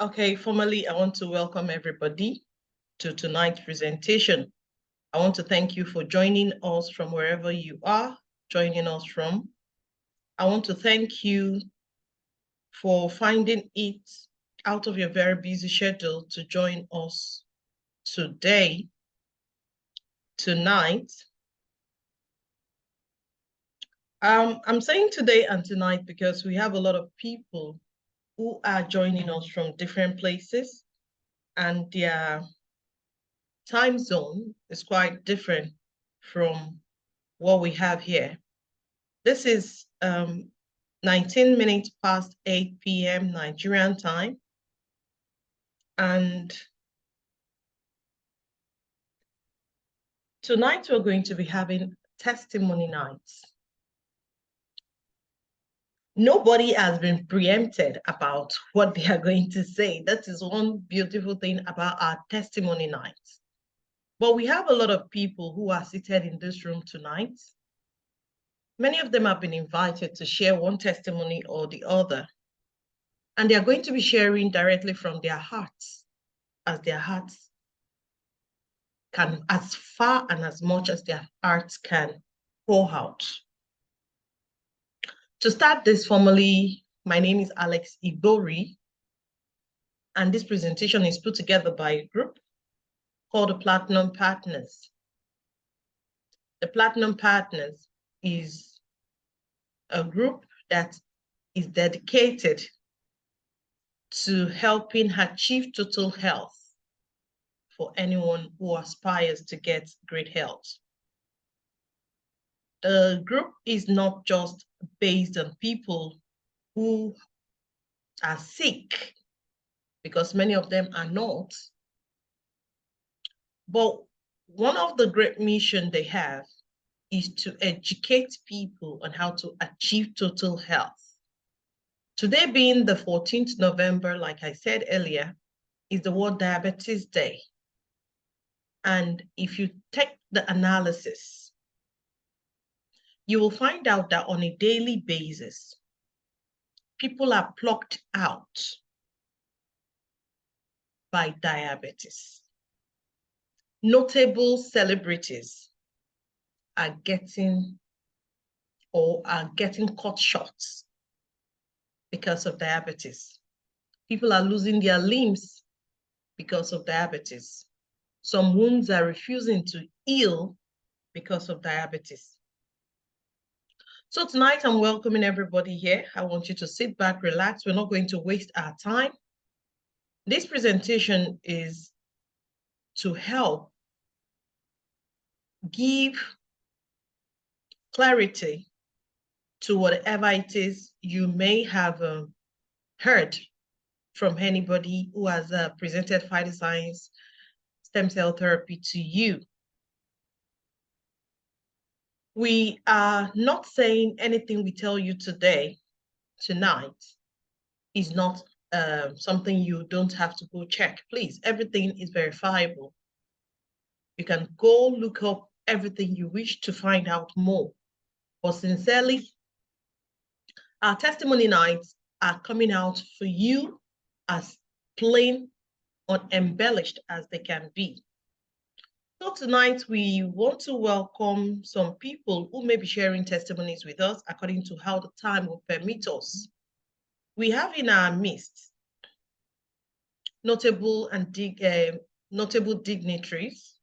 Okay, formally, I want to welcome everybody to tonight's presentation. I want to thank you for joining us from wherever you are joining us from. I want to thank you for finding it out of your very busy schedule to join us tonight. I'm saying today and tonight because we have a lot of people who are joining us from different places, and their time zone is quite different from what we have here. This is 19 minutes past 8 p.m. Nigerian time. And tonight we're going to be having testimony nights. Nobody has been preempted about what they are going to say. That is one beautiful thing about our testimony nights. But we have a lot of people who are seated in this room tonight. Many of them have been invited to share one testimony or the other. And they are going to be sharing directly from their hearts, as their hearts can, as far and as much as their hearts can pour out. To start this formally, my name is Alex Ibori, and this presentation is put together by a group called the Platinum Partners. The Platinum Partners is a group that is dedicated to helping achieve total health for anyone who aspires to get great health. The group is not just based on people who are sick, because many of them are not. But one of the great missions they have is to educate people on how to achieve total health. Today being the 14th November, like I said earlier, is the World Diabetes Day. And if you take the analysis, you will find out that on a daily basis, people are plucked out by diabetes. Notable celebrities are getting cut short because of diabetes. People are losing their limbs because of diabetes. Some wounds are refusing to heal because of diabetes. So tonight I'm welcoming everybody here. I want you to sit back, relax. We're not going to waste our time. This presentation is to help give clarity to whatever it is you may have heard from anybody who has presented PHYTOSCIENCE stem cell therapy to you. We are not saying anything we tell you tonight is not something you don't have to go check. Please, everything is verifiable. You can go look up everything you wish to find out more. But sincerely, our testimony nights are coming out for you as plain or embellished as they can be. So tonight we want to welcome some people who may be sharing testimonies with us according to how the time will permit us. We have in our midst notable dignitaries.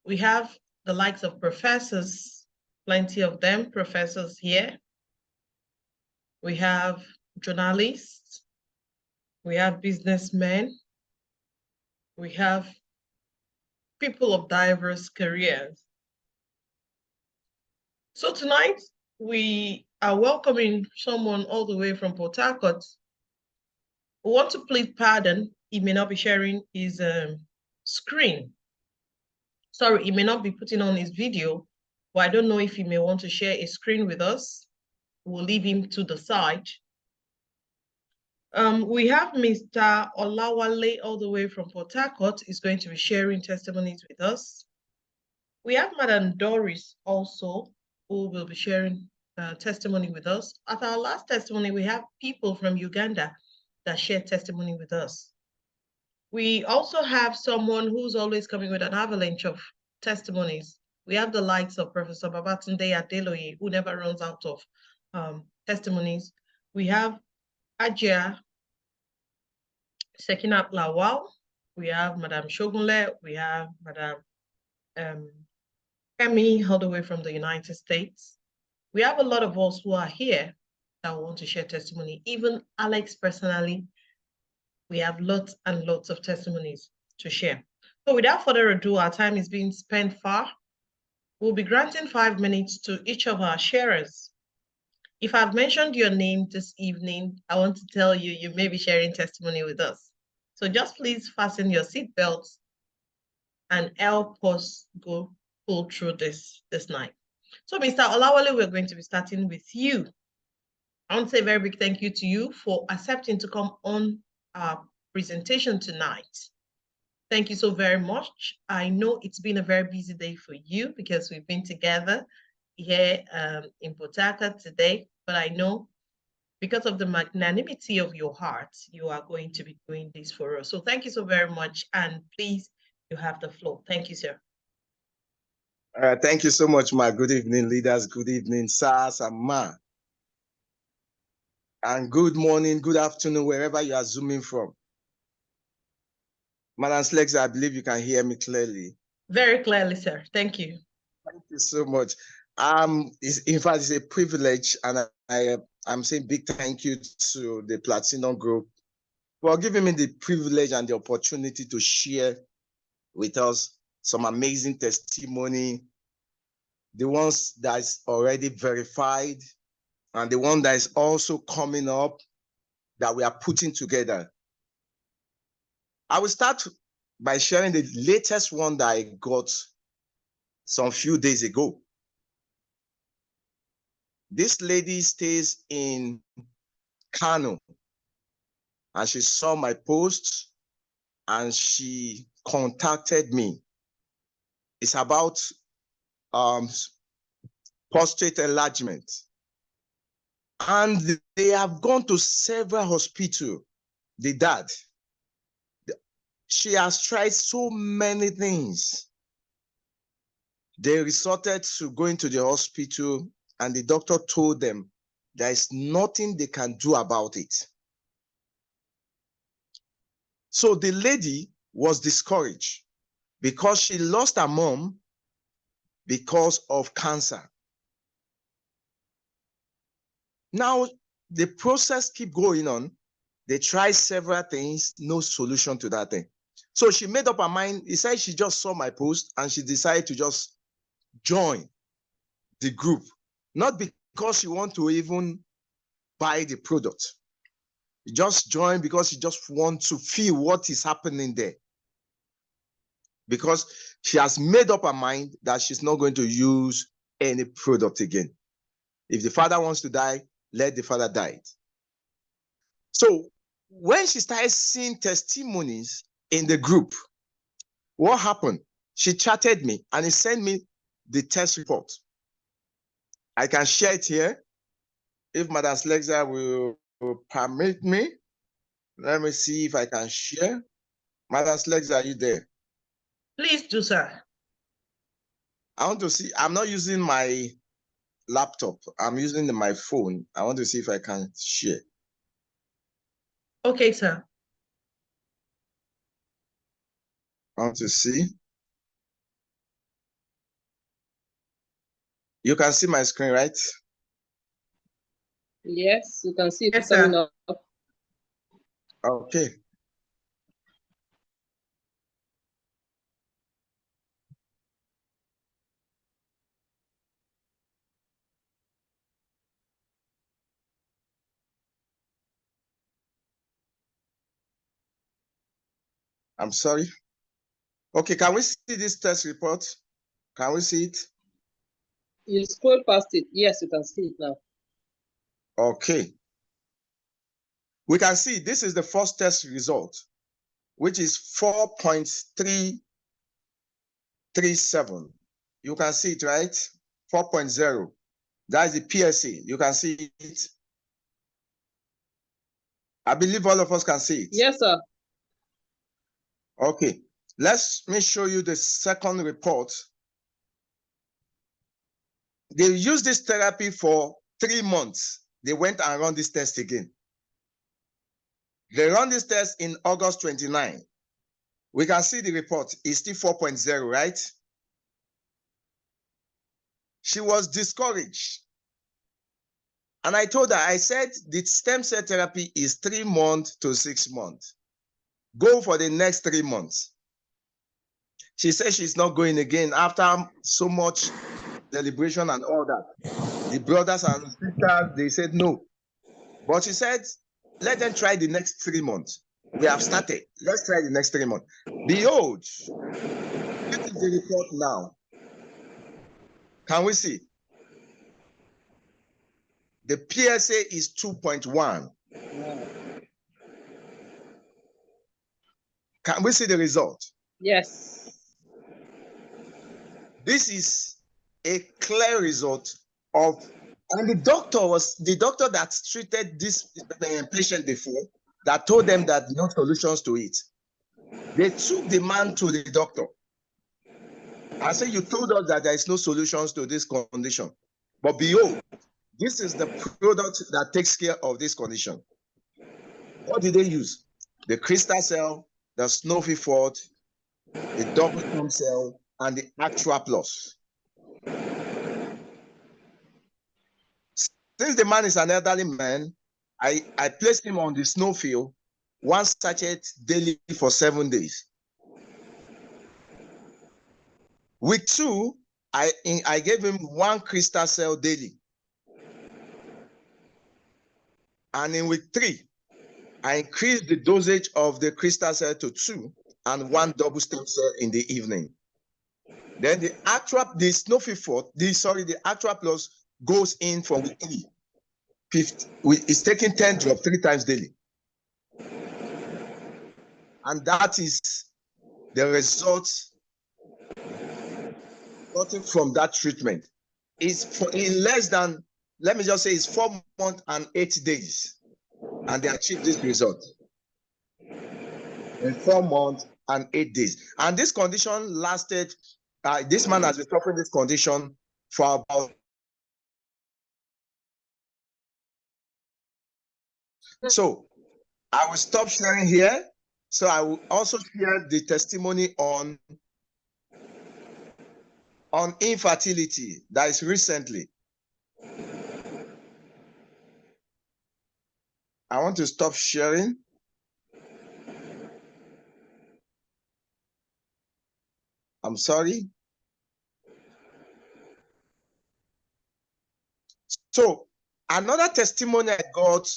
We have the likes of professors, plenty of them, professors here. We have journalists. We have businessmen. We have people of diverse careers. So tonight, we are welcoming someone all the way from Port Harcourt. We want to plead pardon. He may not be sharing his screen. Sorry, he may not be putting on his video, but I don't know if he may want to share a screen with us. We'll leave him to the side. We have Mr. Olawale all the way from Port Harcourt is going to be sharing testimonies with us. We have Madam Doris also, who will be sharing testimony with us. At our last testimony, we have people from Uganda that share testimony with us. We also have someone who's always coming with an avalanche of testimonies. We have the likes of Professor Babatunde Adeloye, who never runs out of testimonies. We have Ajia Sekinat Lawal. We have Madame Shogunle. We have Madame Emi, all the way from the United States. We have a lot of us who are here that want to share testimony. Even Alex personally, we have lots and lots of testimonies to share. So without further ado, our time is being spent far. We'll be granting 5 minutes to each of our sharers. If I've mentioned your name this evening, I want to tell you, you may be sharing testimony with us. So just please fasten your seatbelts and help us pull through this night. So Mr. Olawale, we're going to be starting with you. I want to say a very big thank you to you for accepting to come on our presentation tonight. Thank you so very much. I know it's been a very busy day for you because we've been together here in Potaka today, but I know because of the magnanimity of your heart, you are going to be doing this for us. So thank you so very much. And please, you have the floor. Thank you, sir. Thank you so much, ma. Good evening, leaders. Good evening, sirs and ma. And good morning, good afternoon, wherever you are zooming from. Madam Slex, I believe you can hear me clearly. Very clearly, sir. Thank you. Thank you so much. In fact, it's a privilege, and I'm saying big thank you to the Platinum Group for giving me the privilege and the opportunity to share with us some amazing testimony, the ones that is already verified, and the one that is also coming up that we are putting together. I will start by sharing the latest one that I got some few days ago. This lady stays in Kano, and she saw my post and she contacted me. It's about prostate enlargement. And they have gone to several hospitals, the dad. She has tried so many things. They resorted to going to the hospital, and the doctor told them there is nothing they can do about it. So the lady was discouraged because she lost her mom because of cancer. Now, the process keep going on. They try several things, no solution to that thing. So she made up her mind. He said she just saw my post and she decided to just join the group. Not because she want to even buy the product. She just joined because she just wants to feel what is happening there. Because she has made up her mind that she's not going to use any product again. If the father wants to die, let the father die. So when she started seeing testimonies in the group, what happened? She chatted me and he sent me the test report. I can share it here if Madam Slexa will permit me. Let me see if I can share. Madam Slexa, are you there? Please do, sir. I want to see. I'm not using my laptop. I'm using my phone. I want to see if I can share. Okay, sir. I want to see. You can see my screen, right? Yes, you can see it Yes, coming sir. up. Okay. I'm sorry. Okay, can we see this test report? Can we see it? You scroll past it. Yes, you can see it now. Okay. We can see this is the first test result, which is 4.337. You can see it, right? 4.0. That is the PSA. You can see it. I believe all of us can see it. Yes, sir. Okay, let me show you the second report. They used this therapy for 3 months. They went and run this test again. They run this test in August 29. We can see the report is still 4.0, right? She was discouraged. And I told her, I said, the stem cell therapy is 3 months to 6 months. Go for the next 3 months. She said she's not going again after so much deliberation and all that. The brothers and sisters, they said no. But she said, let them try the next 3 months. We have started. Let's try the next 3 months. Behold, this is the report now. Can we see? The PSA is 2.1. Can we see the result? Yes. This is a clear result of, and the doctor that treated this patient before, that told them that no solutions to it. They took the man to the doctor. I said, you told us that there is no solutions to this condition. But behold, this is the product that takes care of this condition. What did they use? The crystal cell, the Snowy Fort, the double stem cell, and the Actua Plus. Since the man is an elderly man, I placed him on the snowfield, 1 sachet daily for 7 days. Week 2, I gave him 1 crystal cell daily. And in week 3, I increased the dosage of the crystal cell to 2 and 1 double stem cell in the evening. Then the Snowy Fort, the Actua Plus goes in from week 3. It's taking 10 drops 3 times daily. And that is the result gotten from that treatment. It's in less than, let me just say, it's 4 months and 8 days. And they achieved this result in 4 months and 8 days. And this condition lasted, this man has been suffering this condition for about. So I will stop sharing here. So I will also share the testimony on infertility that is recently. I want to stop sharing. I'm sorry. So another testimony I got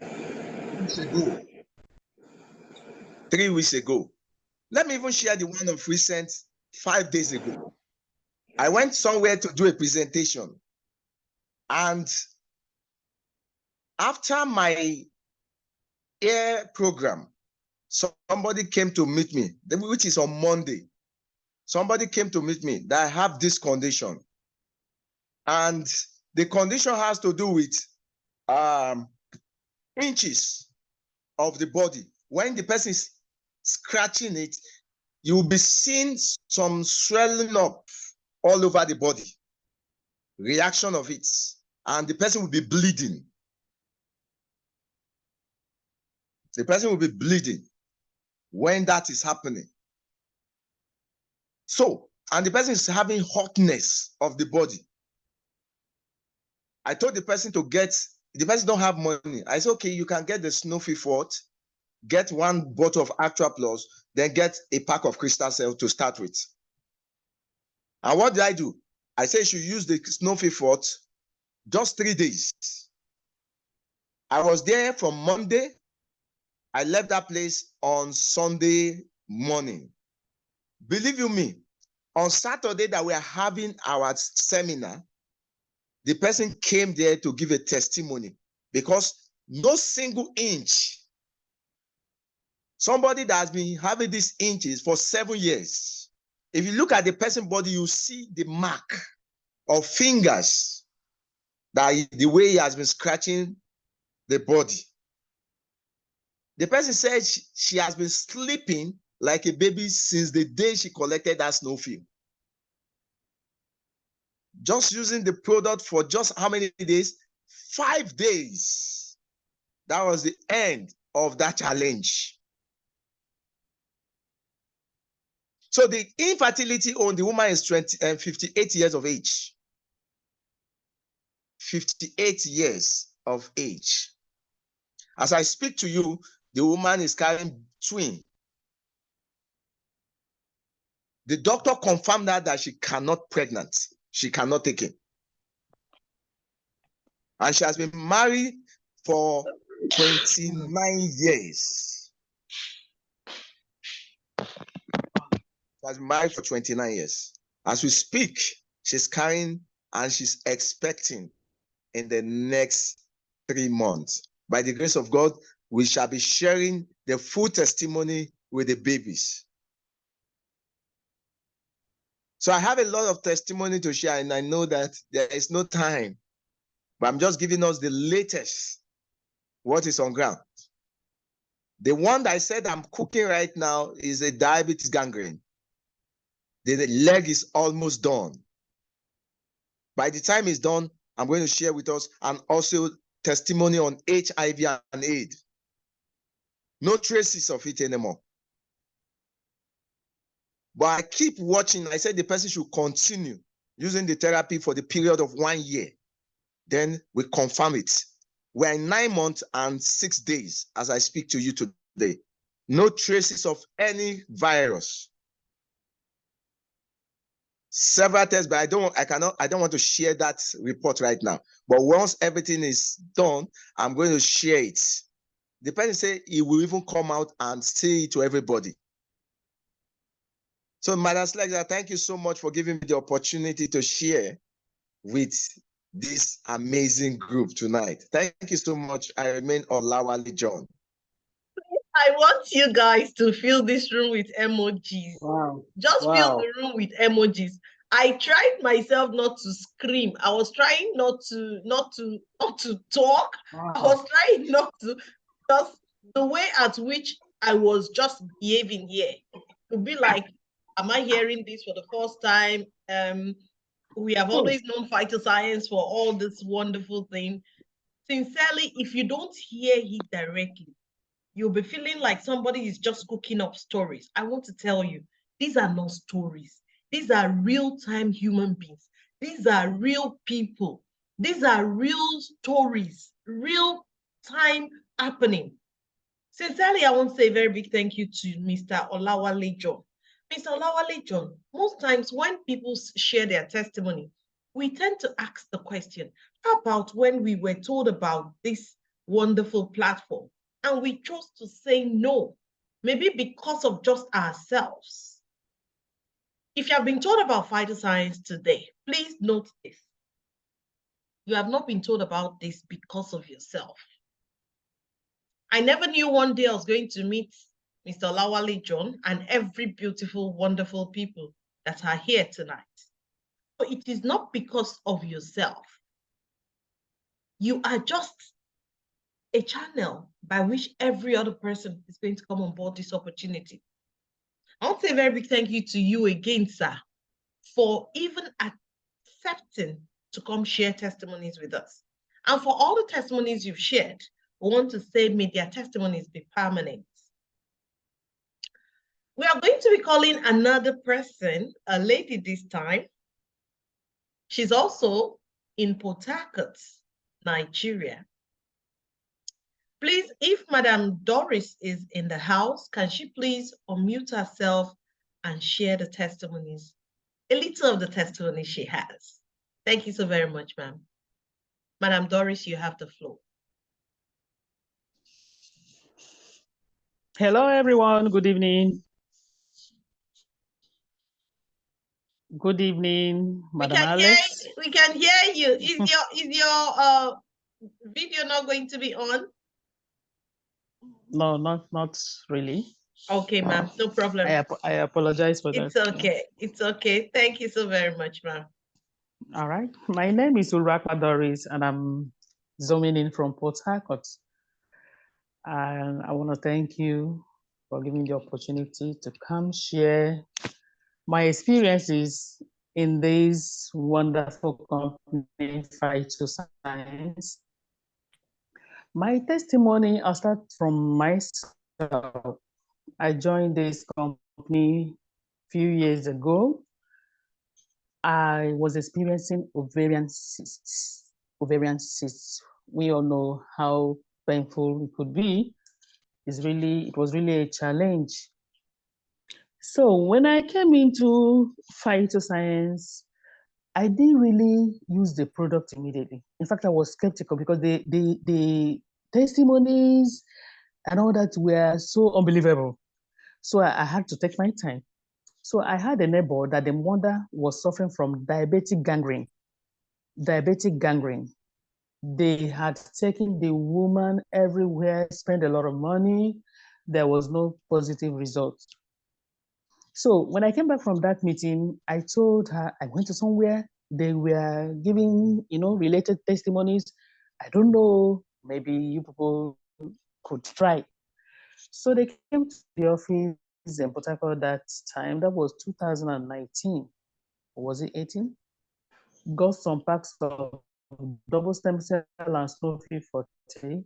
3 weeks ago. Let me even share the one of recent 5 days ago. I went somewhere to do a presentation. And after my air program, somebody came to meet me, which is on Monday. Somebody came to meet me that I have this condition. And the condition has to do with inches of the body. When the person is scratching it, you will be seeing some swelling up all over the body. Reaction of it. And the person will be bleeding. The person will be bleeding when that is happening. So, and the person is having hotness of the body. I told the person to get, the person don't have money. I said, okay, you can get the Snowy Fort, get 1 bottle of Actua Plus, then get a pack of crystal cell to start with. And what did I do? I said, you should use the Snowy Fort just 3 days. I was there from Monday. I left that place on Sunday morning. Believe you me, on Saturday that we are having our seminar, the person came there to give a testimony because no single inch. Somebody that has been having these inches for 7 years. If you look at the person's body, you see the mark of fingers, that the way he has been scratching the body. The person said she has been sleeping like a baby since the day she collected that snow film. Just using the product for just how many days? 5 days. That was the end of that challenge. So the infertility on the woman is 58 years of age. 58 years of age. As I speak to you, the woman is carrying twin. The doctor confirmed that she cannot pregnant. She cannot take it. And she has been married for 29 years. She has been married for 29 years. As we speak, she's carrying and she's expecting in the next 3 months. By the grace of God, we shall be sharing the full testimony with the babies. So I have a lot of testimony to share, and I know that there is no time, but I'm just giving us the latest, what is on ground. The one that I said I'm cooking right now is a diabetes gangrene. The leg is almost done. By the time it's done, I'm going to share with us and also testimony on HIV and AIDS. No traces of it anymore. But I keep watching. I said the person should continue using the therapy for the period of 1 year. Then we confirm it. We're in 9 months and 6 days as I speak to you today. No traces of any virus. Several tests, but I don't want to share that report right now. But once everything is done, I'm going to share it. The person said he will even come out and say it to everybody. So, Madam Slegza, thank you so much for giving me the opportunity to share with this amazing group tonight. Thank you so much. I remain Olawale John. I want you guys to fill this room with emojis. Wow. Just fill the room with emojis. I tried myself not to scream. I was trying not to talk. Wow. I was trying not to, just the way at which I was just behaving here. It would be like, am I hearing this for the first time? We have always known PHYTOSCIENCE for all this wonderful thing. Sincerely, if you don't hear it directly, you'll be feeling like somebody is just cooking up stories. I want to tell you, these are not stories. These are real-time human beings. These are real people. These are real stories, real-time happening. Sincerely, I want to say a very big thank you to Mr. Olawale John. Mr. Olawale John, most times when people share their testimony, we tend to ask the question, how about when we were told about this wonderful platform and we chose to say no, maybe because of just ourselves? If you have been told about PHYTOSCIENCE today, please note this. You have not been told about this because of yourself. I never knew one day I was going to meet Mr. Olawale John and every beautiful, wonderful people that are here tonight. But it is not because of yourself. You are just a channel by which every other person is going to come on board this opportunity. I want to say a very big thank you to you again, sir, for even accepting to come share testimonies with us. And for all the testimonies you've shared, we want to say, may their testimonies be permanent. We are going to be calling another person, a lady this time. She's also in Port Harcourt, Nigeria. Please, if Madam Doris is in the house, can she please unmute herself and share the testimonies, a little of the testimony she has. Thank you so very much, ma'am. Madam Doris, you have the floor. Hello, everyone. Good evening. Good evening, Madam Alex. We can hear you. Is your video not going to be on? No, not really. Okay, ma'am. No problem. I apologize for that. It's okay. It's okay. Thank you so very much, ma'am. All right. My name is Ulraka Doris, and I'm zooming in from Port Harcourt. And I want to thank you for giving the opportunity to come share my experiences in this wonderful company, PHYTOSCIENCE. My testimony, I'll start from myself. I joined this company a few years ago. I was experiencing ovarian cysts. Ovarian cysts. We all know how painful it could be. It was really a challenge. So when I came into PHYTOSCIENCE, I didn't really use the product immediately. In fact, I was skeptical because the testimonies and all that were so unbelievable. So I had to take my time. So I had a neighbor that the mother was suffering from diabetic gangrene. Diabetic gangrene. They had taken the woman everywhere, spent a lot of money. There was no positive result. So when I came back from that meeting, I told her I went to somewhere. They were giving, related testimonies. I don't know, maybe you people could try. So they came to the office in Port Harcourt that time. That was 2019. Or was it 18? Got some packs of double stem cell and Snowy 40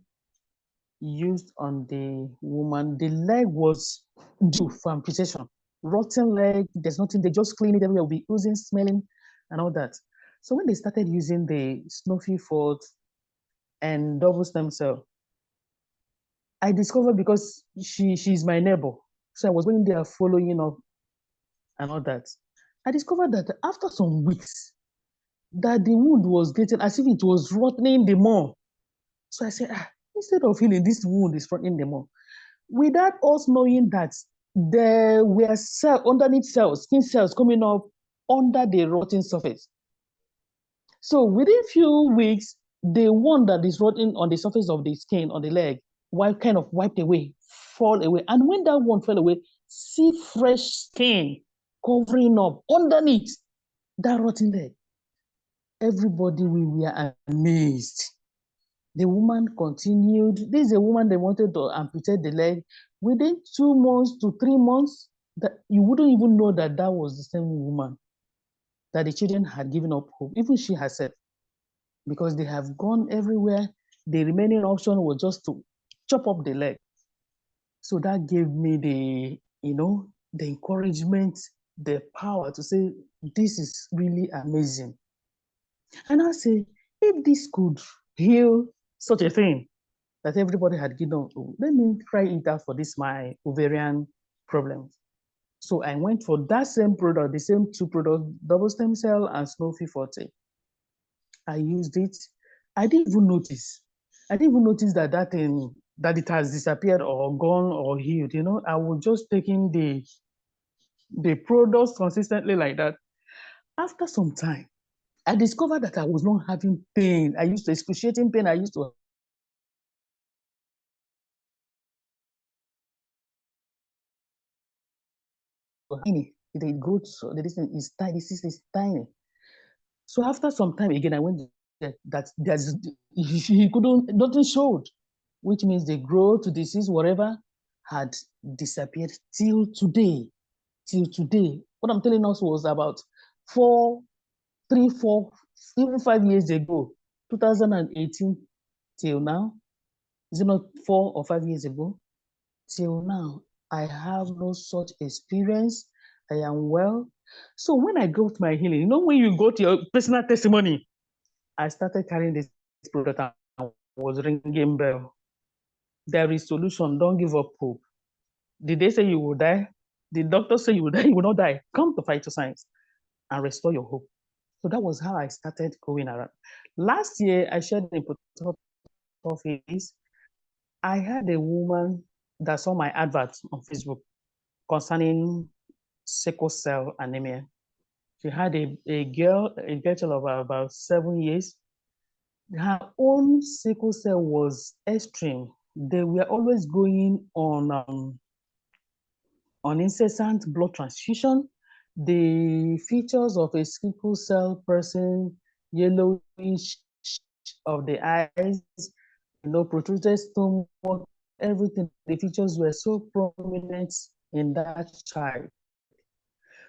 used on the woman. The leg was due for amputation. Rotten leg, there's nothing, they just clean it everywhere, we'll be oozing, smelling, and all that. So when they started using the Snowy 40 and double stem cell, I discovered because she's my neighbor. So I was going there following up and all that. I discovered that after some weeks, that the wound was getting as if it was rotting the more. So I said, instead of healing, this wound is rotting the more. Without us knowing that there were cells, underneath cells, skin cells coming up under the rotting surface. So within few weeks, the one that is rotting on the surface of the skin on the leg, kind of wiped away, fall away. And when that one fell away, see fresh skin covering up underneath that rotting leg. Everybody, we were amazed. The woman continued. This is a woman they wanted to amputate the leg. Within 2 months to 3 months, that you wouldn't even know that that was the same woman, that the children had given up hope, even she herself, because they have gone everywhere. The remaining option was just to chop up the leg. So that gave me the encouragement, the power to say, this is really amazing. And I say, if this could heal such a thing that everybody had given up, let me try it out for this, my ovarian problems. So I went for that same product, the same two products, double stem cell and Snowy 40. I used it. I didn't even notice. I didn't even notice that that it has disappeared or gone or healed. I was just taking the products consistently like that. After some time, I discovered that I was not having pain. I used to excruciating pain. I used to tiny. The growth, this thing is tiny. This is tiny. So after some time again, I went that there's he couldn't, nothing showed, which means the growth, disease, whatever, had disappeared till today. Till today. What I'm telling us was about 3, 4, even 5 years ago, 2018 till now. Is it not 4 or 5 years ago? Till now, I have no such experience. I am well. So when I got my healing, when you got your personal testimony, I started carrying this product and was ringing bell. There is solution. Don't give up hope. Did they say you will die? The doctor say you will die. You will not die. Come to PHYTOSCIENCE and restore your hope. So that was how I started going around. Last year, I shared in the office. I had a woman that saw my advert on Facebook concerning sickle cell anemia. She had a girl of about 7 years. Her own sickle cell was extreme. They were always going on incessant blood transfusion. The features of a sickle cell person, yellowish of the eyes, protruded stomach, everything, the features were so prominent in that child.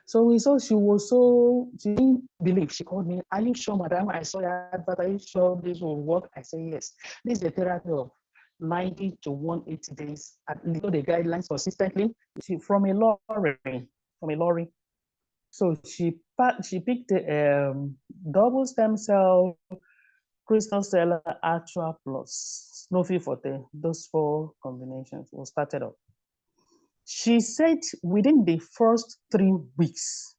So we saw she didn't believe. She called me, "Are you sure, madam? I saw your advert. Are you sure this will work?" I said, "Yes. This is a therapy of 90 to 180 days. At least the guidelines consistently." From a lorry. So she picked a double stem cell, crystal cell, Atra plus, Snowy Forte. Those 4 combinations were started up. She said within the first 3 weeks,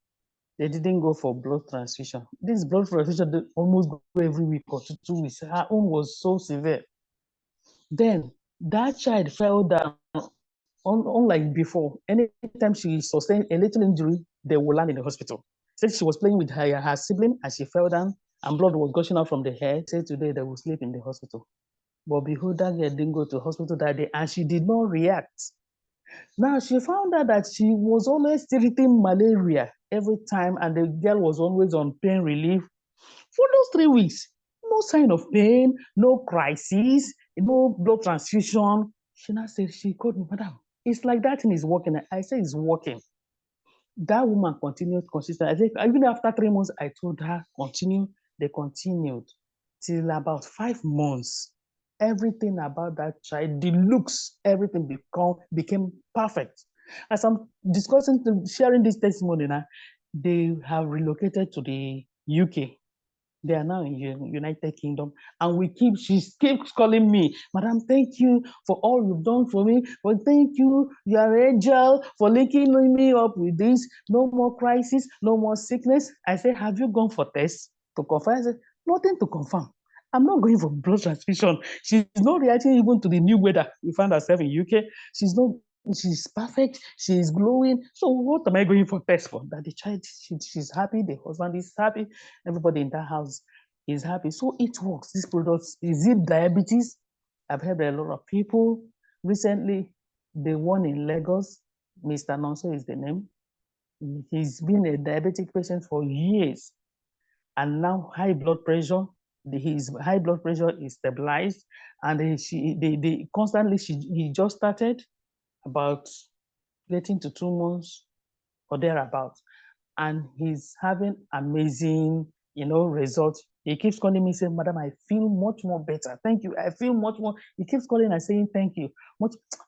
they didn't go for blood transfusion. This blood transfusion, they almost go every week or 2 weeks. Her own was so severe. Then that child fell down, unlike before. Anytime she sustained a little injury, they will land in the hospital. Said she was playing with her sibling and she fell down and blood was gushing out from the head. Said today they will sleep in the hospital. But behold, that girl didn't go to hospital that day and she did not react. Now she found out that she was always treating malaria every time and the girl was always on pain relief. For those 3 weeks, no sign of pain, no crisis, no blood transfusion. She now said, she called me, "Madam, it's like that thing is working." I said, "It's working." That woman continued consistent. I think even after 3 months, I told her, continue. They continued till about 5 months. Everything about that child, the looks, everything became perfect. As I'm sharing this testimony now, they have relocated to the UK. They are now in United Kingdom, and she keeps calling me, "Madam, thank you for all you've done for me. Well, thank you, you are an angel for linking me up with this. No more crisis, no more sickness." I said, "Have you gone for tests to confirm?" I said, "Nothing to confirm. I'm not going for blood transfusion." She's not reacting even to the new weather. We found herself in UK. She's perfect. She's glowing. So what am I going for test for? That the child, she's happy. The husband is happy. Everybody in that house is happy. So it works. This product, is it diabetes? I've heard a lot of people recently. The one in Lagos, Mr. Nonso is the name. He's been a diabetic patient for years, and now high blood pressure. His high blood pressure is stabilized, and he just started about getting to 2 months or thereabouts, and he's having amazing, results. He keeps calling me saying, "Madam, I feel much more better. Thank you. I feel much more." He keeps calling and saying, "Thank you."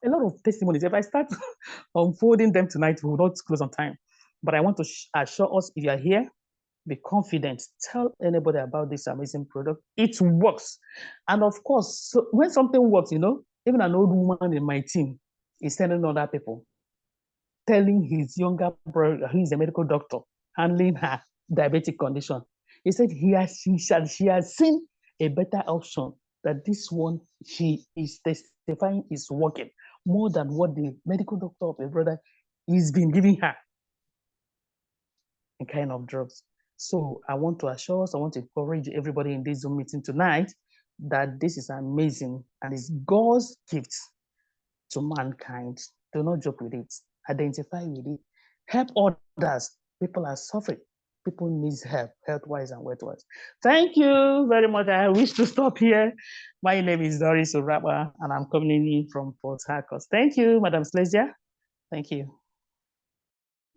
A lot of testimonies. If I start unfolding them tonight, we will not close on time. But I want to assure us, if you are here, be confident. Tell anybody about this amazing product. It works. And of course, so when something works, even an old woman in my team is telling other people, telling his younger brother, who is a medical doctor, handling her diabetic condition. He said she has seen a better option, that this one she is testifying is working more than what the medical doctor of a brother is been giving her in kind of drugs. So I want to assure us, I want to encourage everybody in this Zoom meeting tonight that this is amazing and it's God's gift to mankind. Do not joke with it. Identify with it. Help others. People are suffering. People need help, health-wise and wealth-wise. Thank you very much. I wish to stop here. My name is Doris Uraba, and I'm coming in from Port Harcourt. Thank you, Madam Slesia. Thank you.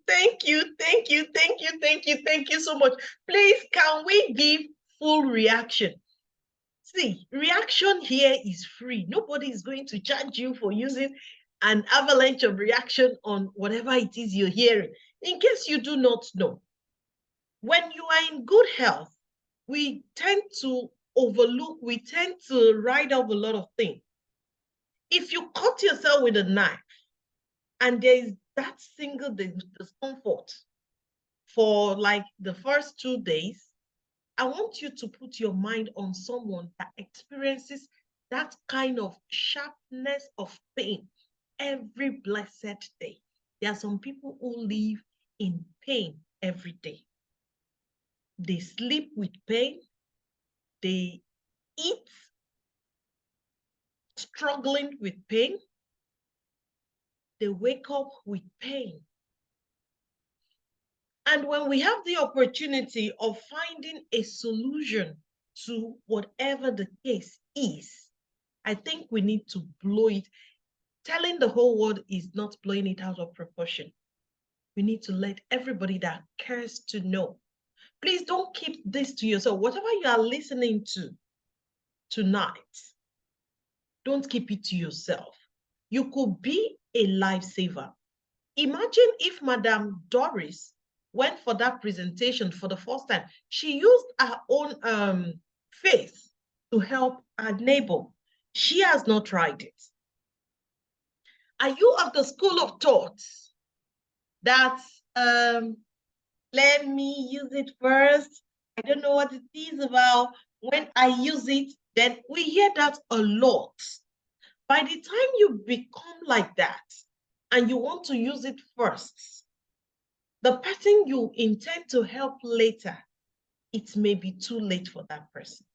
Thank you so much. Please, can we give full reaction? See, reaction here is free. Nobody is going to charge you for using an avalanche of reaction on whatever it is you're hearing. In case you do not know, when you are in good health, we tend to write off a lot of things. If you cut yourself with a knife and there is that single discomfort for like the first 2 days, I want you to put your mind on someone that experiences that kind of sharpness of pain every blessed day. There are some people who live in pain every day. They sleep with pain. They eat struggling with pain. They wake up with pain. And when we have the opportunity of finding a solution to whatever the case is, I think we need to blow it. telling the whole world is not blowing it out of proportion. We need to let everybody that cares to know. Please don't keep this to yourself. Whatever you are listening to tonight, don't keep it to yourself. You could be a lifesaver. Imagine if Madame Doris went for that presentation for the first time. She used her own faith to help her neighbor. She has not tried it. Are you of the school of thought that let me use it first? I don't know what it is about. When I use it, then we hear that a lot. By the time you become like that and you want to use it first, the person you intend to help later, it may be too late for that person.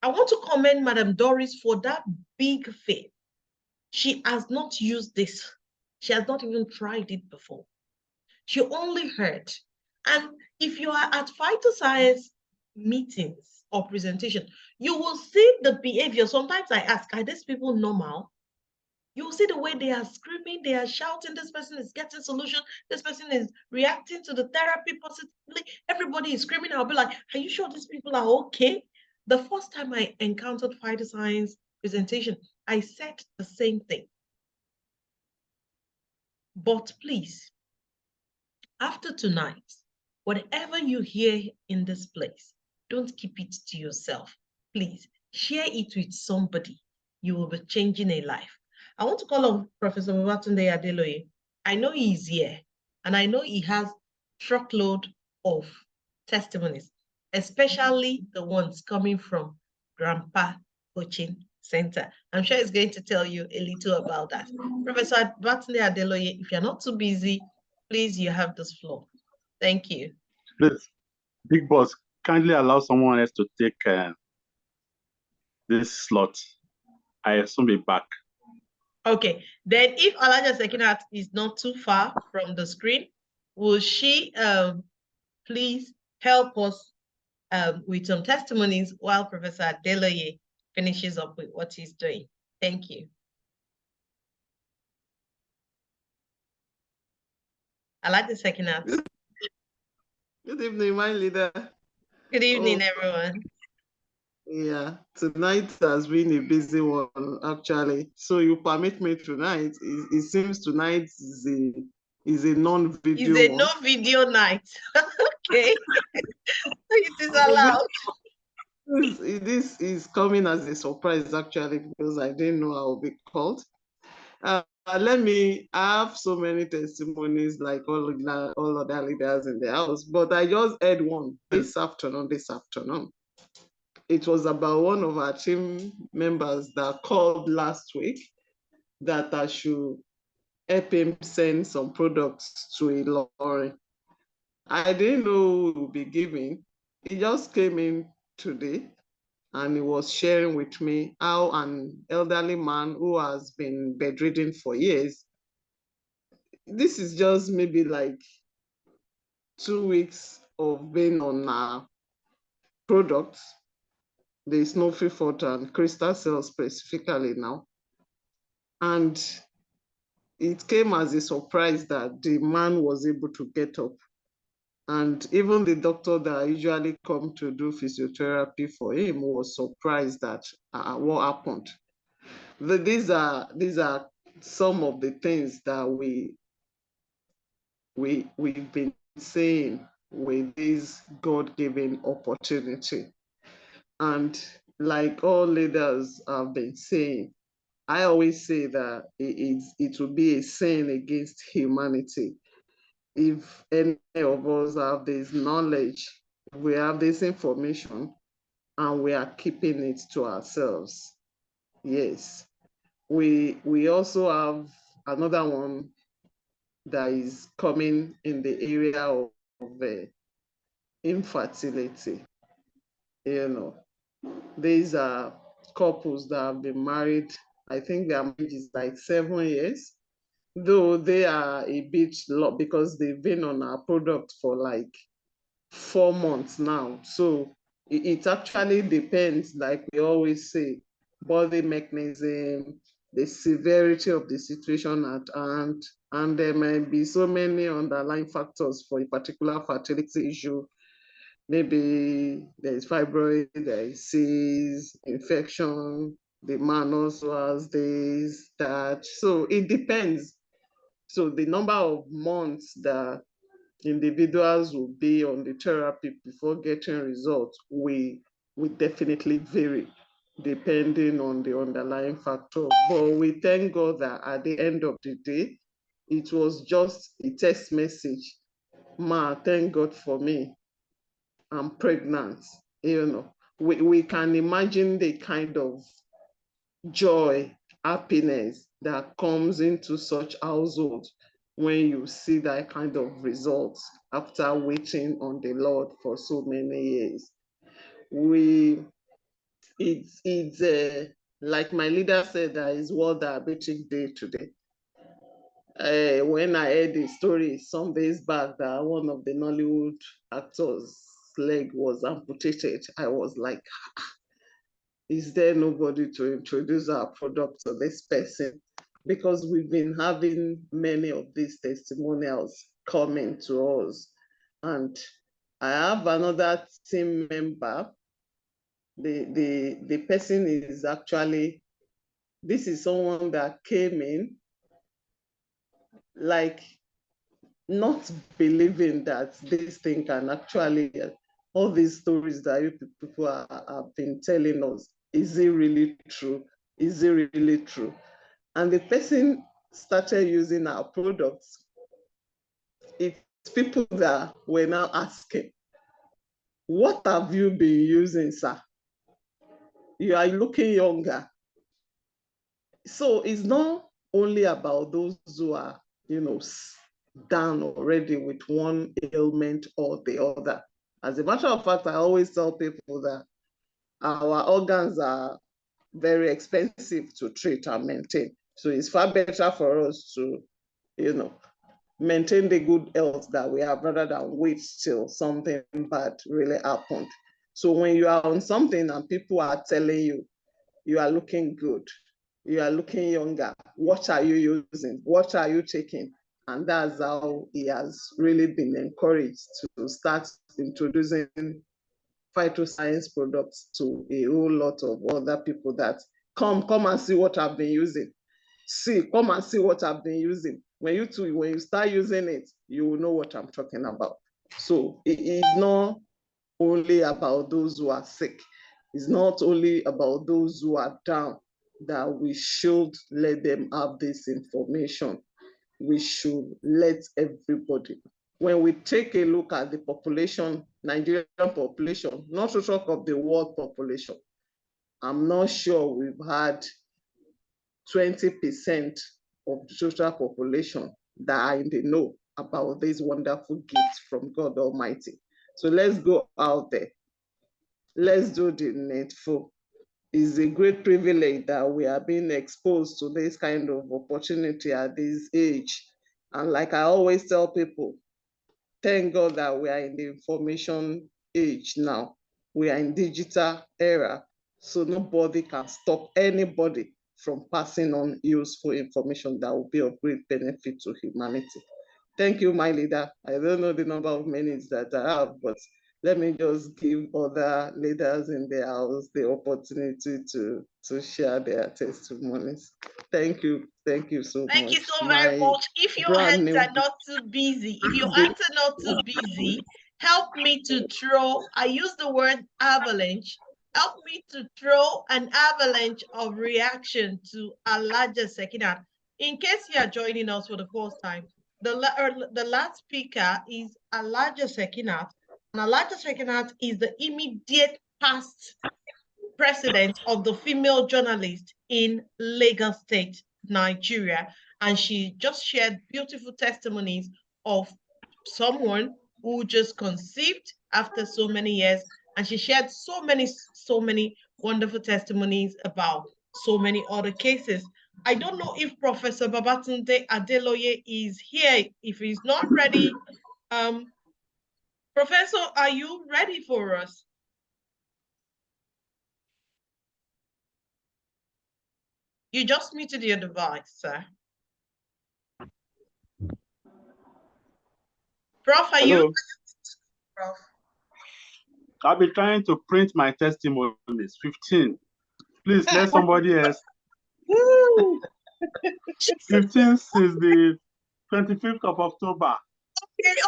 I want to commend Madame Doris for that big faith. She has not used this. She has not even tried it before. She only heard. And if you are at PHYTOSCIENCE meetings or presentation, you will see the behavior. Sometimes I ask, are these people normal? You will see the way they are screaming, they are shouting, this person is getting solution, this person is reacting to the therapy positively, everybody is screaming. I'll be like, are you sure these people are okay? The first time I encountered PHYTOSCIENCE presentation, I said the same thing. But please, after tonight, whatever you hear in this place, don't keep it to yourself. Please share it with somebody. You will be changing a life. I want to call on Professor Babatunde Adeloye. I know he's here, and I know he has truckload of testimonies, especially the ones coming from Grandpa Coaching Center. I'm sure he's going to tell you a little about that. Professor Babatunde Adeloye, if you're not too busy, please, you have this floor. Thank you. Please, Big Boss, kindly allow someone else to take this slot. I will soon be back. Okay, then if Alaja Sekinat is not too far from the screen, will she please help us with some testimonies while Professor Adeloye finishes up with what he's doing? Thank you. Alaja Sekinat. Good evening, my leader. Good evening, everyone. Yeah, tonight has been a busy one, actually. So you permit me tonight. It seems tonight is a non-video. It's a no-video night. Okay. It is allowed. This is coming as a surprise, actually, because I didn't know I will be called. I have so many testimonies like all other leaders in the house, but I just had one this afternoon. It was about one of our team members that called last week that I should help him send some products to a lorry. I didn't know we would be giving. He just came in today and he was sharing with me how an elderly man who has been bedridden for years, this is just maybe like 2 weeks of being on our products, the Snowflake Photo and Crystal Cells specifically now. And it came as a surprise that the man was able to get up. And even the doctor that usually come to do physiotherapy for him was surprised at what happened. These are some of the things that we've been saying with this God-given opportunity. And like all leaders have been saying, I always say that it will be a sin against humanity if any of us have this knowledge, we have this information, and we are keeping it to ourselves. Yes. We also have another one that is coming in the area of infertility. You know, these are couples that have been married. I think their marriage is like 7 years, though they are a bit low because they've been on our product for like 4 months now. So it actually depends, like we always say, body mechanism, the severity of the situation at hand, and there might be so many underlying factors for a particular fertility issue. Maybe there is fibroid, there is cyst, infection, the man also has this, that. So it depends. So the number of months that individuals will be on the therapy before getting results will definitely vary depending on the underlying factor. But we thank God that at the end of the day, it was just a text message. Ma, thank God for me. I'm pregnant. You know, we can imagine the kind of joy, happiness that comes into such households when you see that kind of results after waiting on the Lord for so many years. It's like my leader said, that is World Diabetic Day today. When I heard the story some days back that one of the Nollywood actors' leg was amputated, I was like, is there nobody to introduce our product to this person? Because we've been having many of these testimonials coming to us. And I have another team member. The person is actually, this is someone that came in like not believing that this thing can actually, all these stories that you people have been telling us, is it really true? Is it really true? And the person started using our products. It's people that were now asking, what have you been using, sir? You are looking younger. So it's not only about those who are, down already with one ailment or the other. As a matter of fact, I always tell people that our organs are very expensive to treat and maintain. So it's far better for us to, maintain the good health that we have rather than wait till something bad really happened. So when you are on something and people are telling you, you are looking good, you are looking younger, what are you using? What are you taking? And that's how he has really been encouraged to start introducing phytoscience products to a whole lot of other people that come and see what I've been using. Come and see what I've been using. When you start using it, you will know what I'm talking about. So it is not only about those who are sick. It's not only about those who are down that we should let them have this information. We should let everybody. When we take a look at the population, Nigerian population, not to talk of the world population, I'm not sure we've had 20% of the total population that are in the know about these wonderful gifts from God Almighty. So let's go out there. Let's do the needful. It's a great privilege that we are being exposed to this kind of opportunity at this age. And like I always tell people, thank God that we are in the information age now. We are in digital era, so nobody can stop anybody from passing on useful information that will be of great benefit to humanity. Thank you, my leader. I don't know the number of minutes that I have, but let me just give other leaders in the house the opportunity to share their testimonies. Thank you. Thank you so much. Thank you so very much. If your hands are not too busy, if your hands are not too busy, help me to throw, I use the word avalanche, help me to throw an avalanche of reaction to Alhaja Sekinat. In case you are joining us for the first time, the last speaker is Alhaja Sekinat, and Alhaja Sekinat is the immediate past president of the female journalist in Lagos State, Nigeria. And she just shared beautiful testimonies of someone who just conceived after so many years. And she shared so many wonderful testimonies about so many other cases. I don't know if Professor Babatunde Adeloye is here. If he's not ready, Professor, are you ready for us? You just muted your device, sir. Prof, are Hello. you? Prof. I've been trying to print my testimonies, 15. Please let somebody else. 15 since the 25th of October.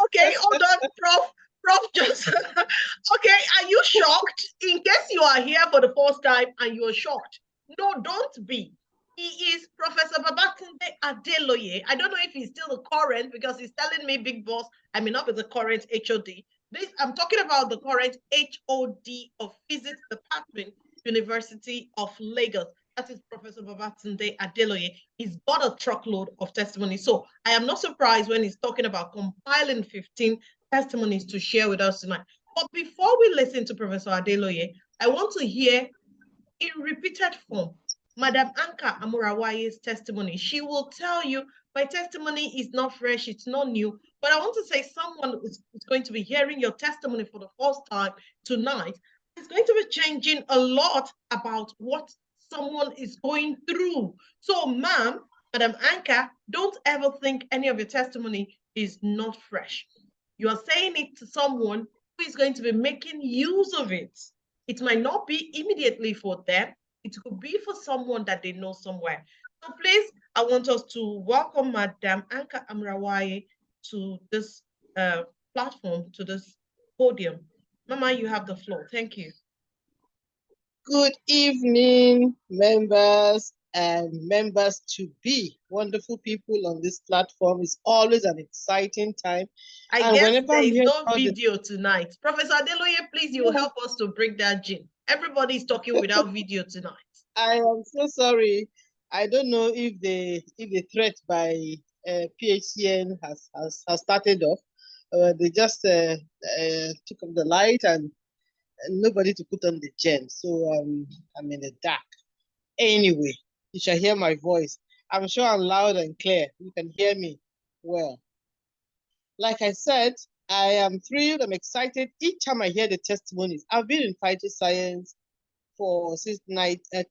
Okay, hold on, Prof. Prof, just okay. Are you shocked? In case you are here for the first time and you're shocked, no, don't be. He is Professor Babatunde Adeloye. I don't know if he's still the current because he's telling me, big boss, I may not be the current HOD. I'm talking about the current HOD of Physics Department, University of Lagos. That is Professor Babatunde Adeloye. He's got a truckload of testimonies. So I am not surprised when he's talking about compiling 15 testimonies to share with us tonight. But before we listen to Professor Adeloye, I want to hear in repeated form Madam Anka Amurawaye's testimony. She will tell you, my testimony is not fresh, it's not new, but I want to say someone is going to be hearing your testimony for the first time tonight. It's going to be changing a lot about what someone is going through. So, ma'am, Madam Anka, don't ever think any of your testimony is not fresh. You are saying it to someone who is going to be making use of it. It might not be immediately for them. It could be for someone that they know somewhere. So please, I want us to welcome Madam Anka Amrawaye to this platform, to this podium. Mama, you have the floor. Thank you. Good evening, members and members to be. Wonderful people on this platform. It's always an exciting time. I guess there is no video tonight. Professor Adeloye, please, you will help us to break that gin. Everybody's talking without video tonight. I am so sorry. I don't know if the threat by PHCN has started off. They just took up the light and nobody to put on the gen. So I'm in the dark. Anyway, you shall hear my voice. I'm sure I'm loud and clear. You can hear me well. Like I said, I am thrilled. I'm excited each time I hear the testimonies. I've been in PHYTOSCIENCE since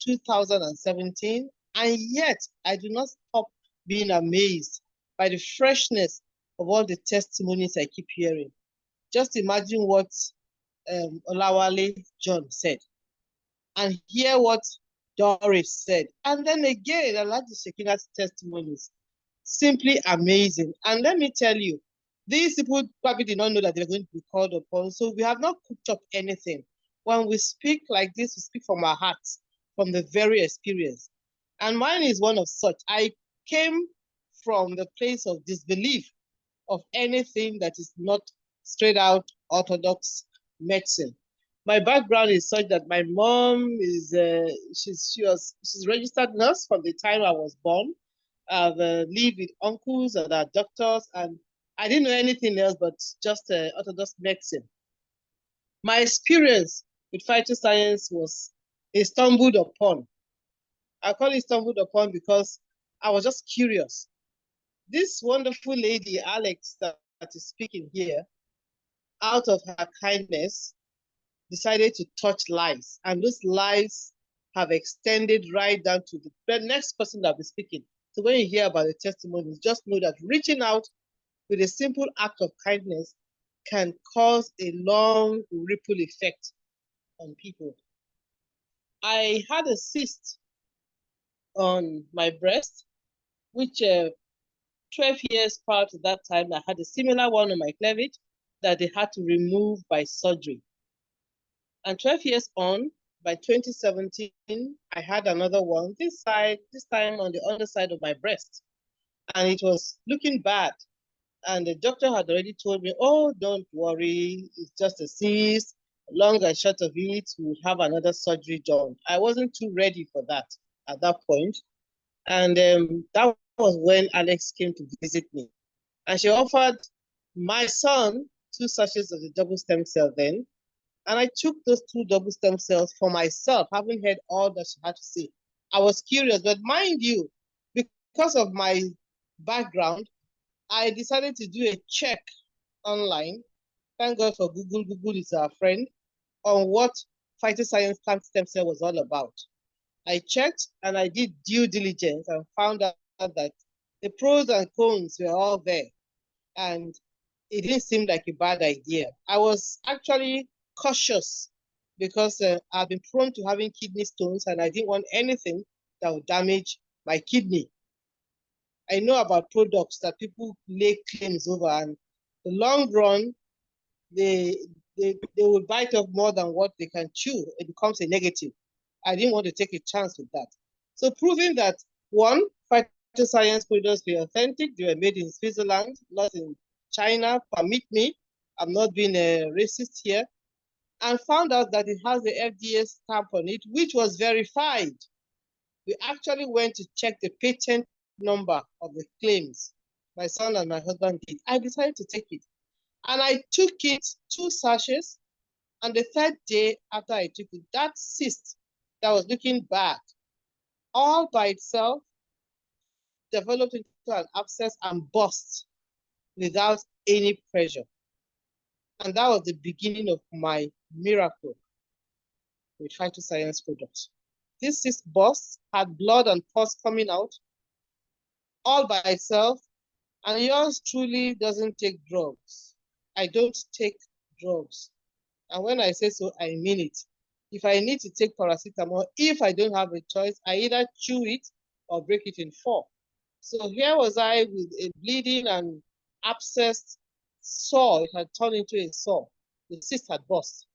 2017, and yet I do not stop being amazed by the freshness of all the testimonies I keep hearing. Just imagine what Olawale John said, and hear what Doris said. And then again, I like the Shekina's testimonies. Simply amazing. And let me tell you, these people probably did not know that they're going to be called upon. So we have not cooked up anything. When we speak like this, we speak from our hearts, from the very experience. And mine is one of such. I came from the place of disbelief of anything that is not straight out orthodox medicine. My background is such that my mom is she's registered nurse from the time I was born. I've lived with uncles that are doctors, and I didn't know anything else but just orthodox medicine. My experience with PHYTOSCIENCE was a stumbled upon. I call it stumbled upon because I was just curious. This wonderful lady, Alex, that is speaking here, out of her kindness, decided to touch lives. And those lives have extended right down to the next person that will be speaking. So when you hear about the testimonies, just know that reaching out with a simple act of kindness can cause a long ripple effect on people. I had a cyst on my breast, which 12 years prior to that time, I had a similar one on my cleavage that they had to remove by surgery. And 12 years on, by 2017, I had another one, this time on the underside of my breast. And it was looking bad. And the doctor had already told me, oh, don't worry, it's just a cyst. Long and short of it, we'll have another surgery done. I wasn't too ready for that at that point. And that was when Alex came to visit me. And she offered my son 2 sachets of the double stem cell then. And I took those 2 double stem cells for myself, having heard all that she had to say. I was curious, but mind you, because of my background, I decided to do a check online. Thank God for Google. Google is our friend, on what PHYTOSCIENCE plant stem cell was all about. I checked and I did due diligence and found out that the pros and cons were all there. And it didn't seem like a bad idea. I was actually cautious because I've been prone to having kidney stones and I didn't want anything that would damage my kidney. I know about products that people lay claims over, and the long run, they will bite off more than what they can chew. It becomes a negative. I didn't want to take a chance with that. So proving that, one, PHYTOSCIENCE products were authentic, they were made in Switzerland, not in China, permit me, I'm not being a racist here, and found out that it has the FDA stamp on it, which was verified. We actually went to check the patent number of the claims. My son and my husband did. I decided to take it. And I took it 2 sachets, and the 3rd day after I took it, that cyst that was looking bad, all by itself, developed into an abscess and burst without any pressure. And that was the beginning of my miracle with PHYTOSCIENCE products. This cyst burst, had blood and pus coming out all by itself, and yours truly doesn't take drugs. I don't take drugs. And when I say so, I mean it. If I need to take paracetamol, if I don't have a choice, I either chew it or break it in 4. So here was I with a bleeding and abscessed sore. It had turned into a sore. The cyst had burst.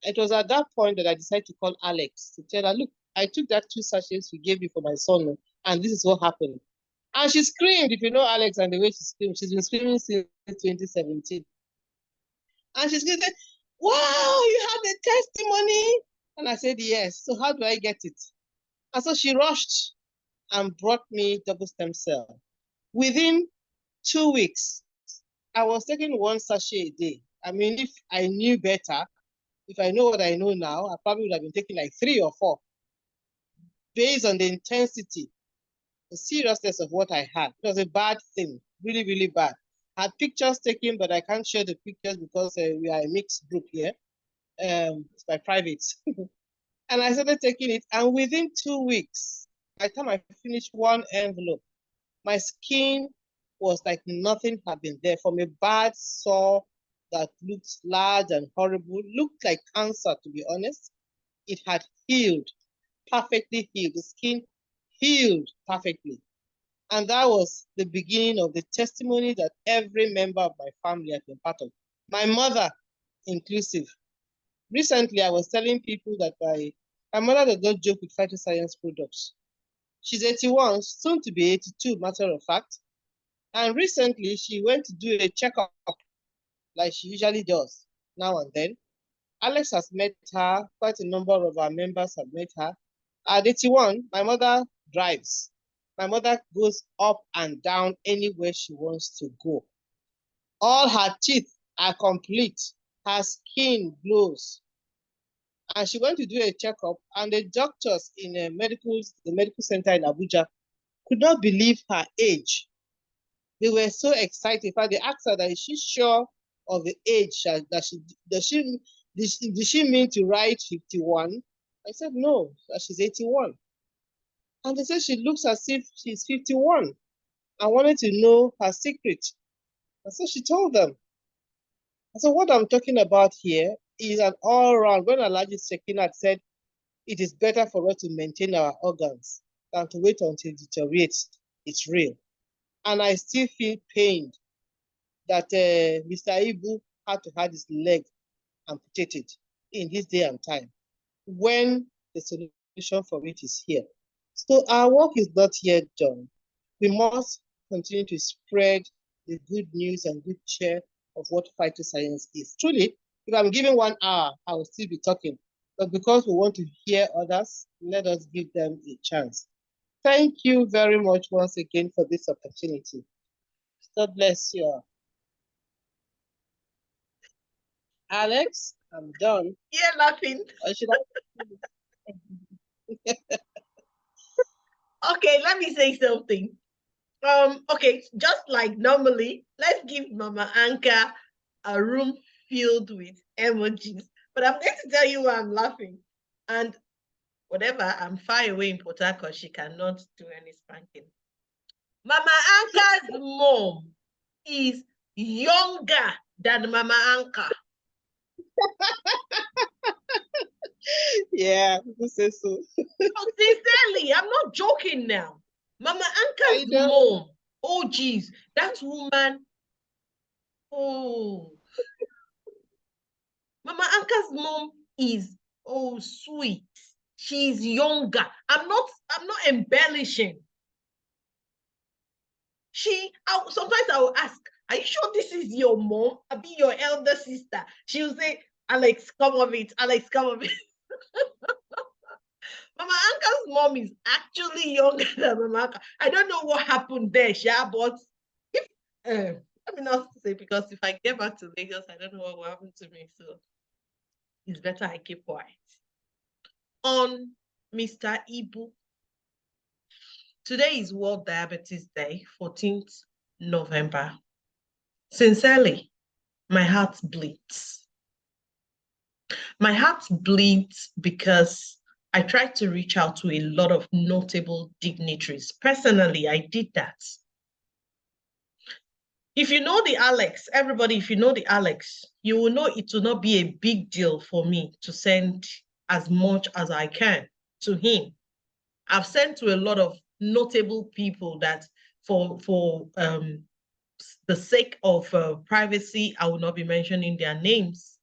It was at that point that I decided to call Alex to tell her, look, I took that 2 sachets you gave me for my son, and this is what happened. And she screamed. If you know Alex and the way she screamed, she's been screaming since 2017. And she said, wow, you have the testimony? And I said, yes. So how do I get it? And so she rushed and brought me double stem cell. Within 2 weeks, I was taking 1 sachet a day. I mean, if I knew better, if I know what I know now, I probably would have been taking like 3 or 4. Based on the intensity, the seriousness of what I had. It was a bad thing, really, really bad. I had pictures taken, but I can't share the pictures because we are a mixed group here. It's my private. And I started taking it, and within 2 weeks, by the time I finished 1 envelope, my skin was like nothing had been there. From a bad sore that looked large and horrible, looked like cancer, to be honest. It had healed, perfectly healed. The skin healed perfectly. And that was the beginning of the testimony that every member of my family has been part of, my mother inclusive. Recently, I was telling people that my mother does not joke with PHYTOSCIENCE products. She's 81, soon to be 82, matter of fact. And recently, she went to do a checkup like she usually does now and then. Alex has met her, quite a number of our members have met her. At 81, my mother drives. My mother goes up and down anywhere she wants to go. All her teeth are complete. Her skin glows. And she went to do a checkup, and the doctors in the medical center in Abuja could not believe her age. They were so excited. In fact, they asked her that is she sure of the age does she mean to write 51? I said no, that she's 81. And they said she looks as if she's 51. I wanted to know her secret. And so she told them. And so what I'm talking about here is an all-round. When Alhaji Sekinat said it is better for us to maintain our organs than to wait until it deteriorates, it's real. And I still feel pained that Mr. Ibu had to have his leg amputated in this day and time when the solution for it is here. So our work is not yet done. We must continue to spread the good news and good cheer of what PHYTOSCIENCE is. Truly, if I'm given 1 hour, I will still be talking. But because we want to hear others, let us give them a chance. Thank you very much once again for this opportunity. God bless you all. Alex, I'm done. Yeah, laughing. Or should I? Okay, let me say something. Okay, just like normally, let's give Mama Anka a room filled with emojis. But I'm going to tell you why I'm laughing. And whatever, I'm far away in Port Harcourt, she cannot do any spanking. Mama Anka's mom is younger than Mama Anka. Yeah, people say so. Oh, sincerely, I'm not joking now. Mama Anka's mom, oh geez, that woman, oh. Mama Anka's mom is, oh, sweet. She's younger. I'm not embellishing. Sometimes I will ask, are you sure this is your mom? I'll be your elder sister. She'll say, Alex, come of it. Alex, come of it. Mama Anka's mom is actually younger than Mama Anka. I don't know what happened there, Sha, but if let me not say, because if I get back to Lagos, I don't know what will happen to me. So it's better I keep quiet. On Mr. Ibu, today is World Diabetes Day, 14th November. Sincerely, my heart bleeds. My heart bleeds because I tried to reach out to a lot of notable dignitaries. Personally, I did that. If you know the Alex, everybody, if you know the Alex, you will know it will not be a big deal for me to send as much as I can to him. I've sent to a lot of notable people that for the sake of privacy, I will not be mentioning their names.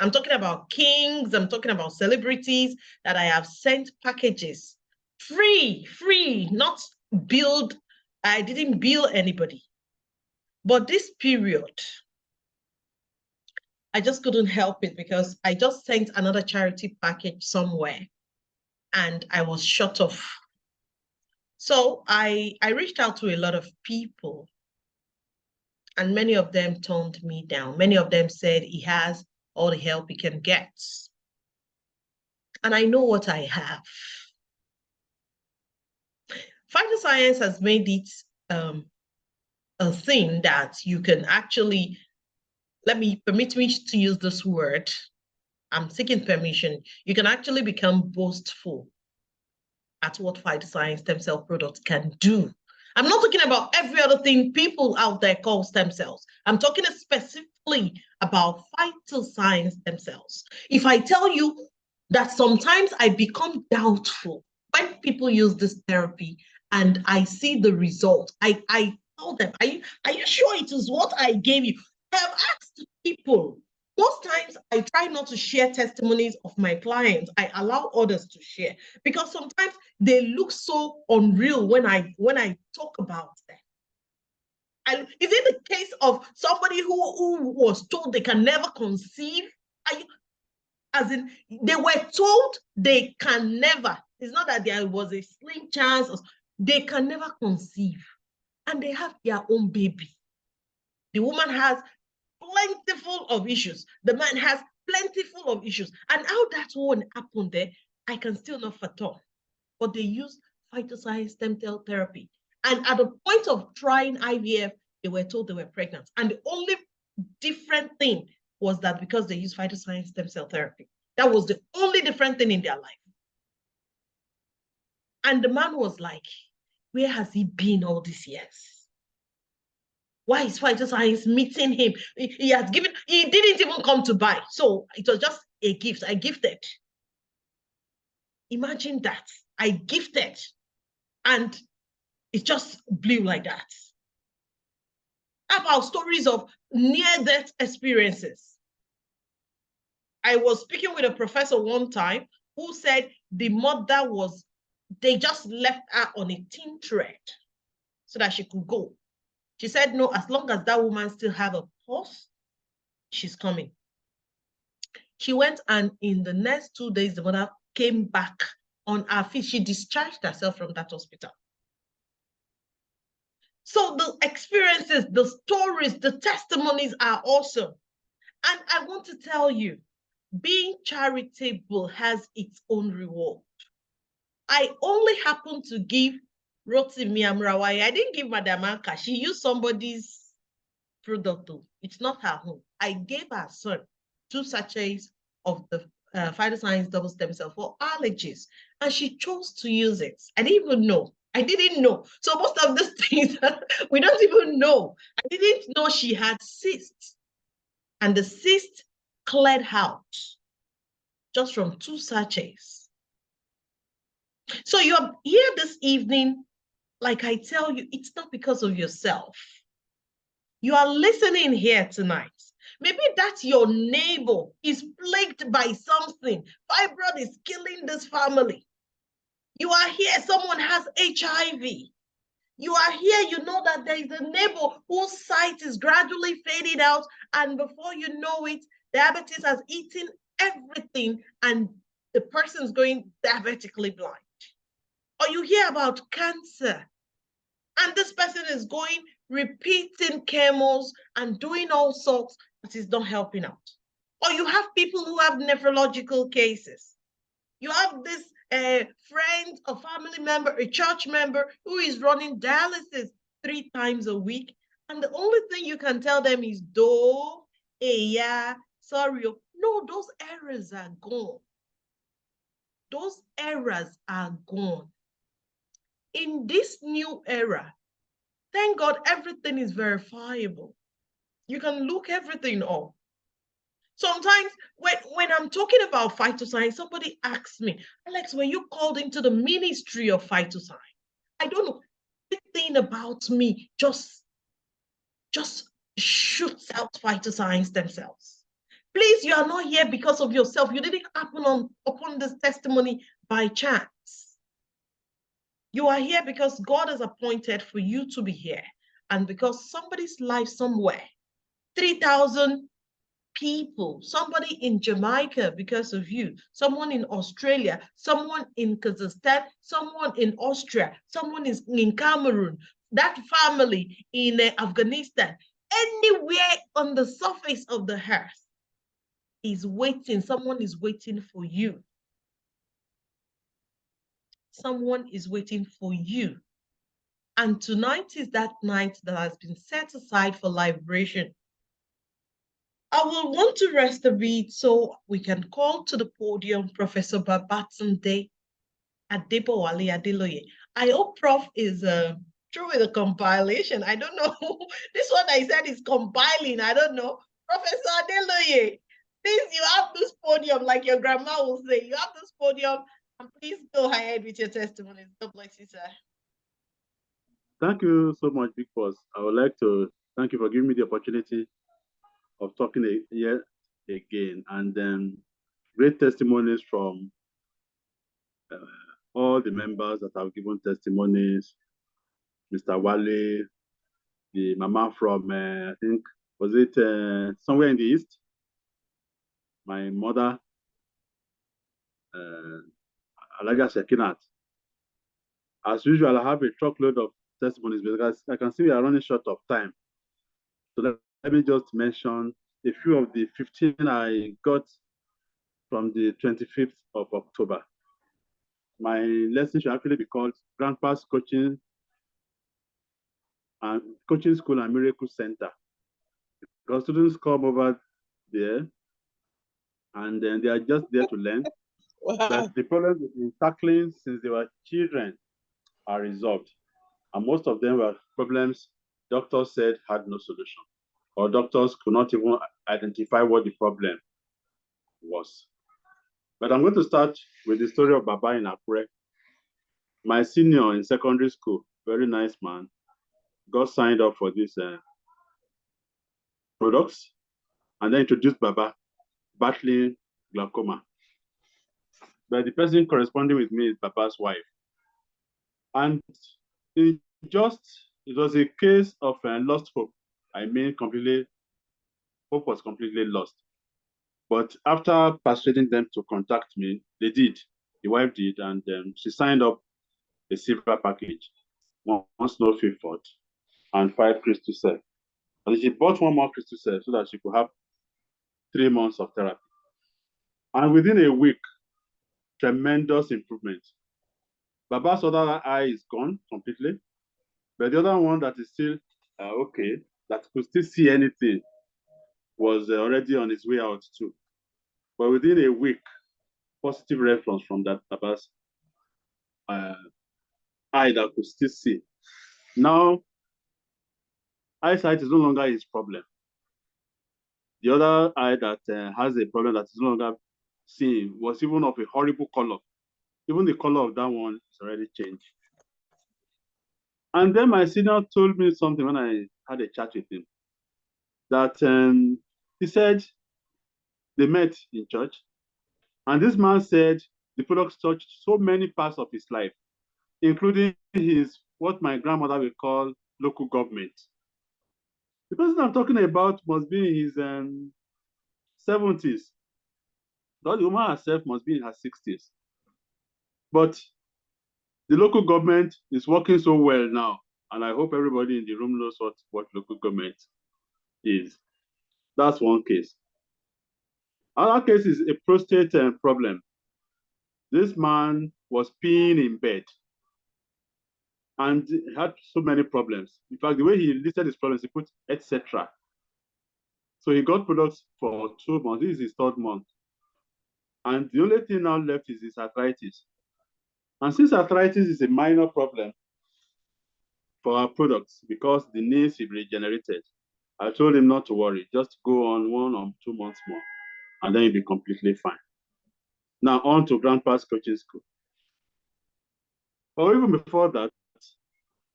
I'm talking about kings, I'm talking about celebrities that I have sent packages free, not billed. I didn't bill anybody. But this period, I just couldn't help it because I just sent another charity package somewhere and I was shut off. So I reached out to a lot of people and many of them toned me down. Many of them said he has all the help he can get. And I know what I have. PHYTOSCIENCE has made it a thing that you can actually, permit me to use this word. I'm seeking permission. You can actually become boastful at what PHYTOSCIENCE stem cell products can do. I'm not talking about every other thing people out there call stem cells. I'm talking specifically about PHYTOSCIENCE stem cells. If I tell you that sometimes I become doubtful when people use this therapy and I see the result, I tell them, are you sure it is what I gave you? I have asked people. Most times I try not to share testimonies of my clients. I allow others to share because sometimes they look so unreal when I talk about them. And is it the case of somebody who was told they can never conceive? As in, they were told they can never. It's not that there was a slim chance. They can never conceive. And they have their own baby. The woman has plentiful of issues. The man has plentiful of issues. And how that won't happen there, I can still not fathom. But they use PHYTOSCIENCE stem cell therapy. And at the point of trying IVF, they were told they were pregnant. And the only different thing was that because they use PHYTOSCIENCE stem cell therapy. That was the only different thing in their life. And the man was like, where has he been all these years? Why is PHYTOSCIENCE meeting him? He didn't even come to buy. So it was just a gift. I gifted. Imagine that. I gifted. And it just blew like that. How about stories of near-death experiences? I was speaking with a professor one time who said the mother they just left her on a thin thread so that she could go. She said, no, as long as that woman still have a pulse, she's coming. She went, and in the next 2 days, the mother came back on her feet. She discharged herself from that hospital. So the experiences, the stories, the testimonies are awesome. And I want to tell you, being charitable has its own reward. I only happen to give Rotimi Amrawai. I didn't give Madam Anka. She used somebody's product. It's not her home. I gave her son 2 sachets of the PHYTOSCIENCE double stem cell for allergies, and she chose to use it. I didn't even know. I didn't know. So most of these things we don't even know. I didn't know she had cysts, and the cyst cleared out just from 2 sachets. So you're here this evening, like I tell you, it's not because of yourself. You are listening here tonight. Maybe that's your neighbor is plagued by something. Fibroid is killing this family. You are here, someone has HIV. You are here, you know that there is a neighbor whose sight is gradually fading out, and before you know it, diabetes has eaten everything, and the person's going diabetically blind. Or you hear about cancer, and this person is going repeating chemos and doing all sorts, but is not helping out. Or you have people who have nephrological cases. You have this friend, a family member, a church member who is running dialysis 3 times a week, and the only thing you can tell them is do, yeah, sorry. No, those errors are gone. Those errors are gone. In this new era, thank God everything is verifiable. You can look everything up. Sometimes when I'm talking about PHYTOSCIENCE, somebody asks me, Alex, were you called into the ministry of PHYTOSCIENCE? I don't know. Everything about me just shoots out PHYTOSCIENCE themselves. Please, you are not here because of yourself. You didn't happen upon this testimony by chance. You are here because God has appointed for you to be here, and because somebody's life somewhere, 3,000 people, somebody in Jamaica because of you, someone in Australia, someone in Kazakhstan, someone in Austria, someone in Cameroon, that family in Afghanistan, anywhere on the surface of the earth is waiting. Someone is waiting for you. Someone is waiting for you. And tonight is that night that has been set aside for liberation. I will want to rest a bit so we can call to the podium Professor Babatunde Adebowale Adeloye. I hope Prof is through with the compilation. I don't know. This one I said is compiling. I don't know. Professor Adeloye, please, you have this podium, like your grandma will say. You have this podium, and please go ahead with your testimonies. God bless you, sir. Thank you so much, Big Boss. I would like to thank you for giving me the opportunity of talking here again, and then great testimonies from all the members that have given testimonies. Mr. Wale, the mama from, I think, was it somewhere in the East? My mother, Alaga Shekinat. As usual, I have a truckload of testimonies because I can see we are running short of time. So let me just mention a few of the 15 I got from the 25th of October. My lesson should actually be called Grandpa's Coaching School and Miracle Center. Because students come over there and then they are just there to learn. Wow. That the problems they've been tackling since they were children are resolved. And most of them were problems doctors said had no solution, or doctors could not even identify what the problem was. But I'm going to start with the story of Baba in Akure. My senior in secondary school, very nice man, got signed up for these products and then introduced Baba battling glaucoma. But the person corresponding with me is Baba's wife. And it was a case of lost hope. I mean, hope was completely lost. But after persuading them to contact me, they did. The wife did, and she signed up a silver package, 1 snow fort and 5 crystal cells. And she bought 1 more crystal cell so that she could have 3 months of therapy. And within a week, tremendous improvement. Baba's other eye is gone completely, but the other one that is still okay, that could still see anything, was already on its way out too. But within a week, positive response from that Baba's eye that could still see. Now, eyesight is no longer his problem. The other eye that has a problem that is no longer seeing was even of a horrible color. Even the color of that one is already changed. And then my senior told me something when I had a chat with him, that he said they met in church, and this man said the products touched so many parts of his life, including his, what my grandmother would call, local government. The person I'm talking about must be in his 70s. The woman herself must be in her 60s. But the local government is working so well now, and I hope everybody in the room knows what local government is. That's one case. Another case is a prostate problem. This man was peeing in bed and had so many problems. In fact, the way he listed his problems, he put etc. So he got products for 2 months. This is his 3rd month. And the only thing now left is his arthritis. And since arthritis is a minor problem for our products, because the knees have regenerated, I told him not to worry, just go on 1 or 2 months more, and then you'll be completely fine. Now on to Grandpa's coaching school. Or even before that,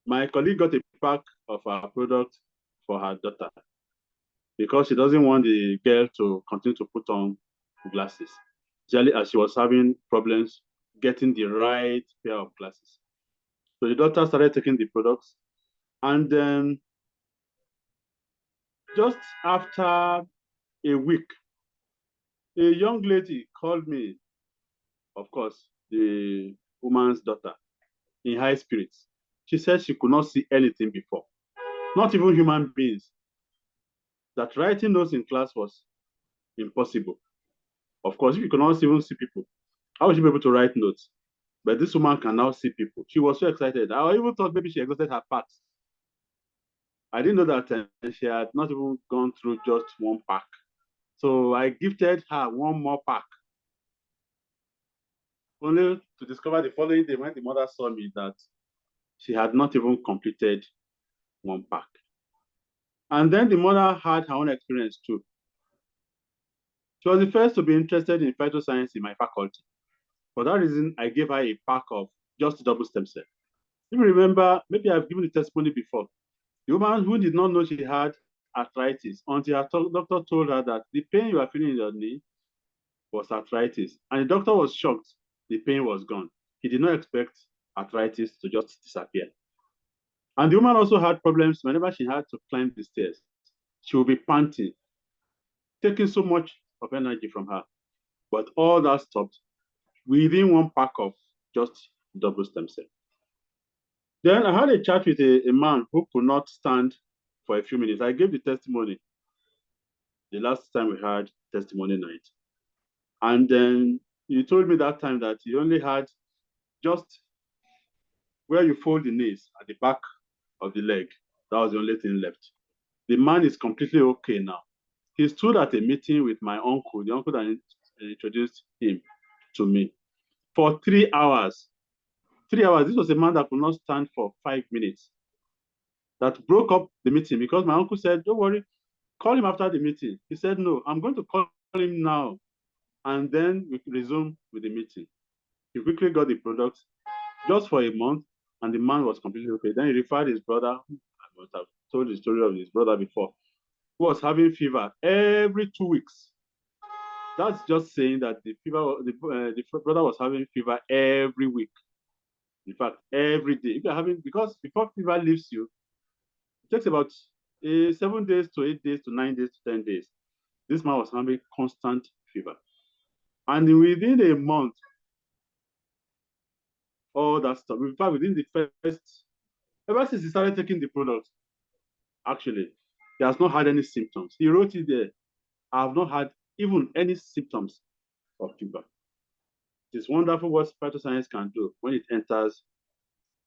my colleague got a pack of our product for her daughter because she doesn't want the girl to continue to put on glasses, especially as she was having problems getting the right pair of glasses. So the daughter started taking the products, and then just after a week, a young lady called me, of course, the woman's daughter, in high spirits. She said she could not see anything before, not even human beings. That writing notes in class was impossible. Of course, if you cannot even see people, how would you be able to write notes? But this woman can now see people. She was so excited. I even thought maybe she exhausted her parts. I didn't know that she had not even gone through just 1 pack. So I gifted her 1 more pack, only to discover the following day when the mother saw me that she had not even completed 1 pack. And then the mother had her own experience too. She was the first to be interested in phytoscience in my faculty. For that reason, I gave her a pack of just double stem cell. If you remember, maybe I've given the testimony before. The woman who did not know she had arthritis until her doctor told her that the pain you are feeling in your knee was arthritis. And the doctor was shocked the pain was gone. He did not expect arthritis to just disappear. And the woman also had problems whenever she had to climb the stairs. She would be panting, taking so much of energy from her. But all that stopped within 1 pack of just double stem cell. Then I had a chat with a man who could not stand for a few minutes. I gave the testimony the last time we had testimony night. And then he told me that time that he only had just where you fold the knees at the back of the leg. That was the only thing left. The man is completely okay now. He stood at a meeting with my uncle, the uncle that introduced him to me, for 3 hours. 3 hours. This was a man that could not stand for 5 minutes. That broke up the meeting because my uncle said, don't worry, call him after the meeting. He said, no, I'm going to call him now. And then we resume with the meeting. He quickly got the products just for a month, and the man was completely okay. Then he referred his brother. I must have told the story of his brother before, who was having fever every 2 weeks. That's just saying that the brother was having fever every week. In fact, every day. If you're having, because before fever leaves you, it takes about 7 days to 8 days to 9 days to 10 days. This man was having constant fever. And within a month, all that stuff, in fact, within the first, ever since he started taking the product, actually, he has not had any symptoms. He wrote it there. I have not had even any symptoms of fever. It's wonderful what phytoscience can do when it enters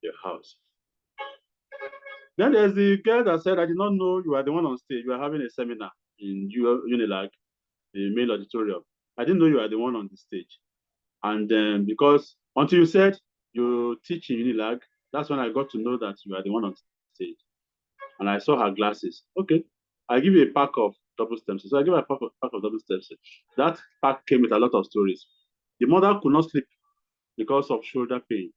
your house. Then there's the girl that said, I did not know you were the one on stage. You were having a seminar in Unilag, the main auditorium. I didn't know you were the one on the stage. And then because until you said you teach in Unilag, that's when I got to know that you are the one on stage. And I saw her glasses. Okay, I give you a pack of double stem cells. So I give her a pack of double stem cells. That pack came with a lot of stories. The mother could not sleep because of shoulder pain.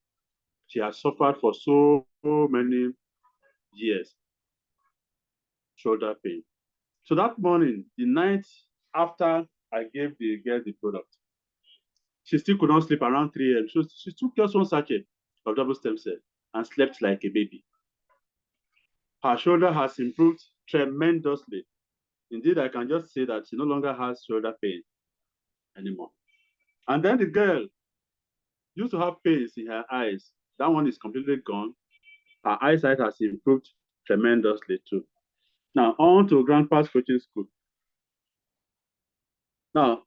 She has suffered for so many years, shoulder pain. So that morning, the night after I gave the girl the product, she still could not sleep around 3 a.m. So she took just one sachet of double stem cell and slept like a baby. Her shoulder has improved tremendously. Indeed, I can just say that she no longer has shoulder pain anymore. And then the girl used to have pains in her eyes. That one is completely gone. Her eyesight has improved tremendously too. Now, on to Grandpa's coaching school. Now,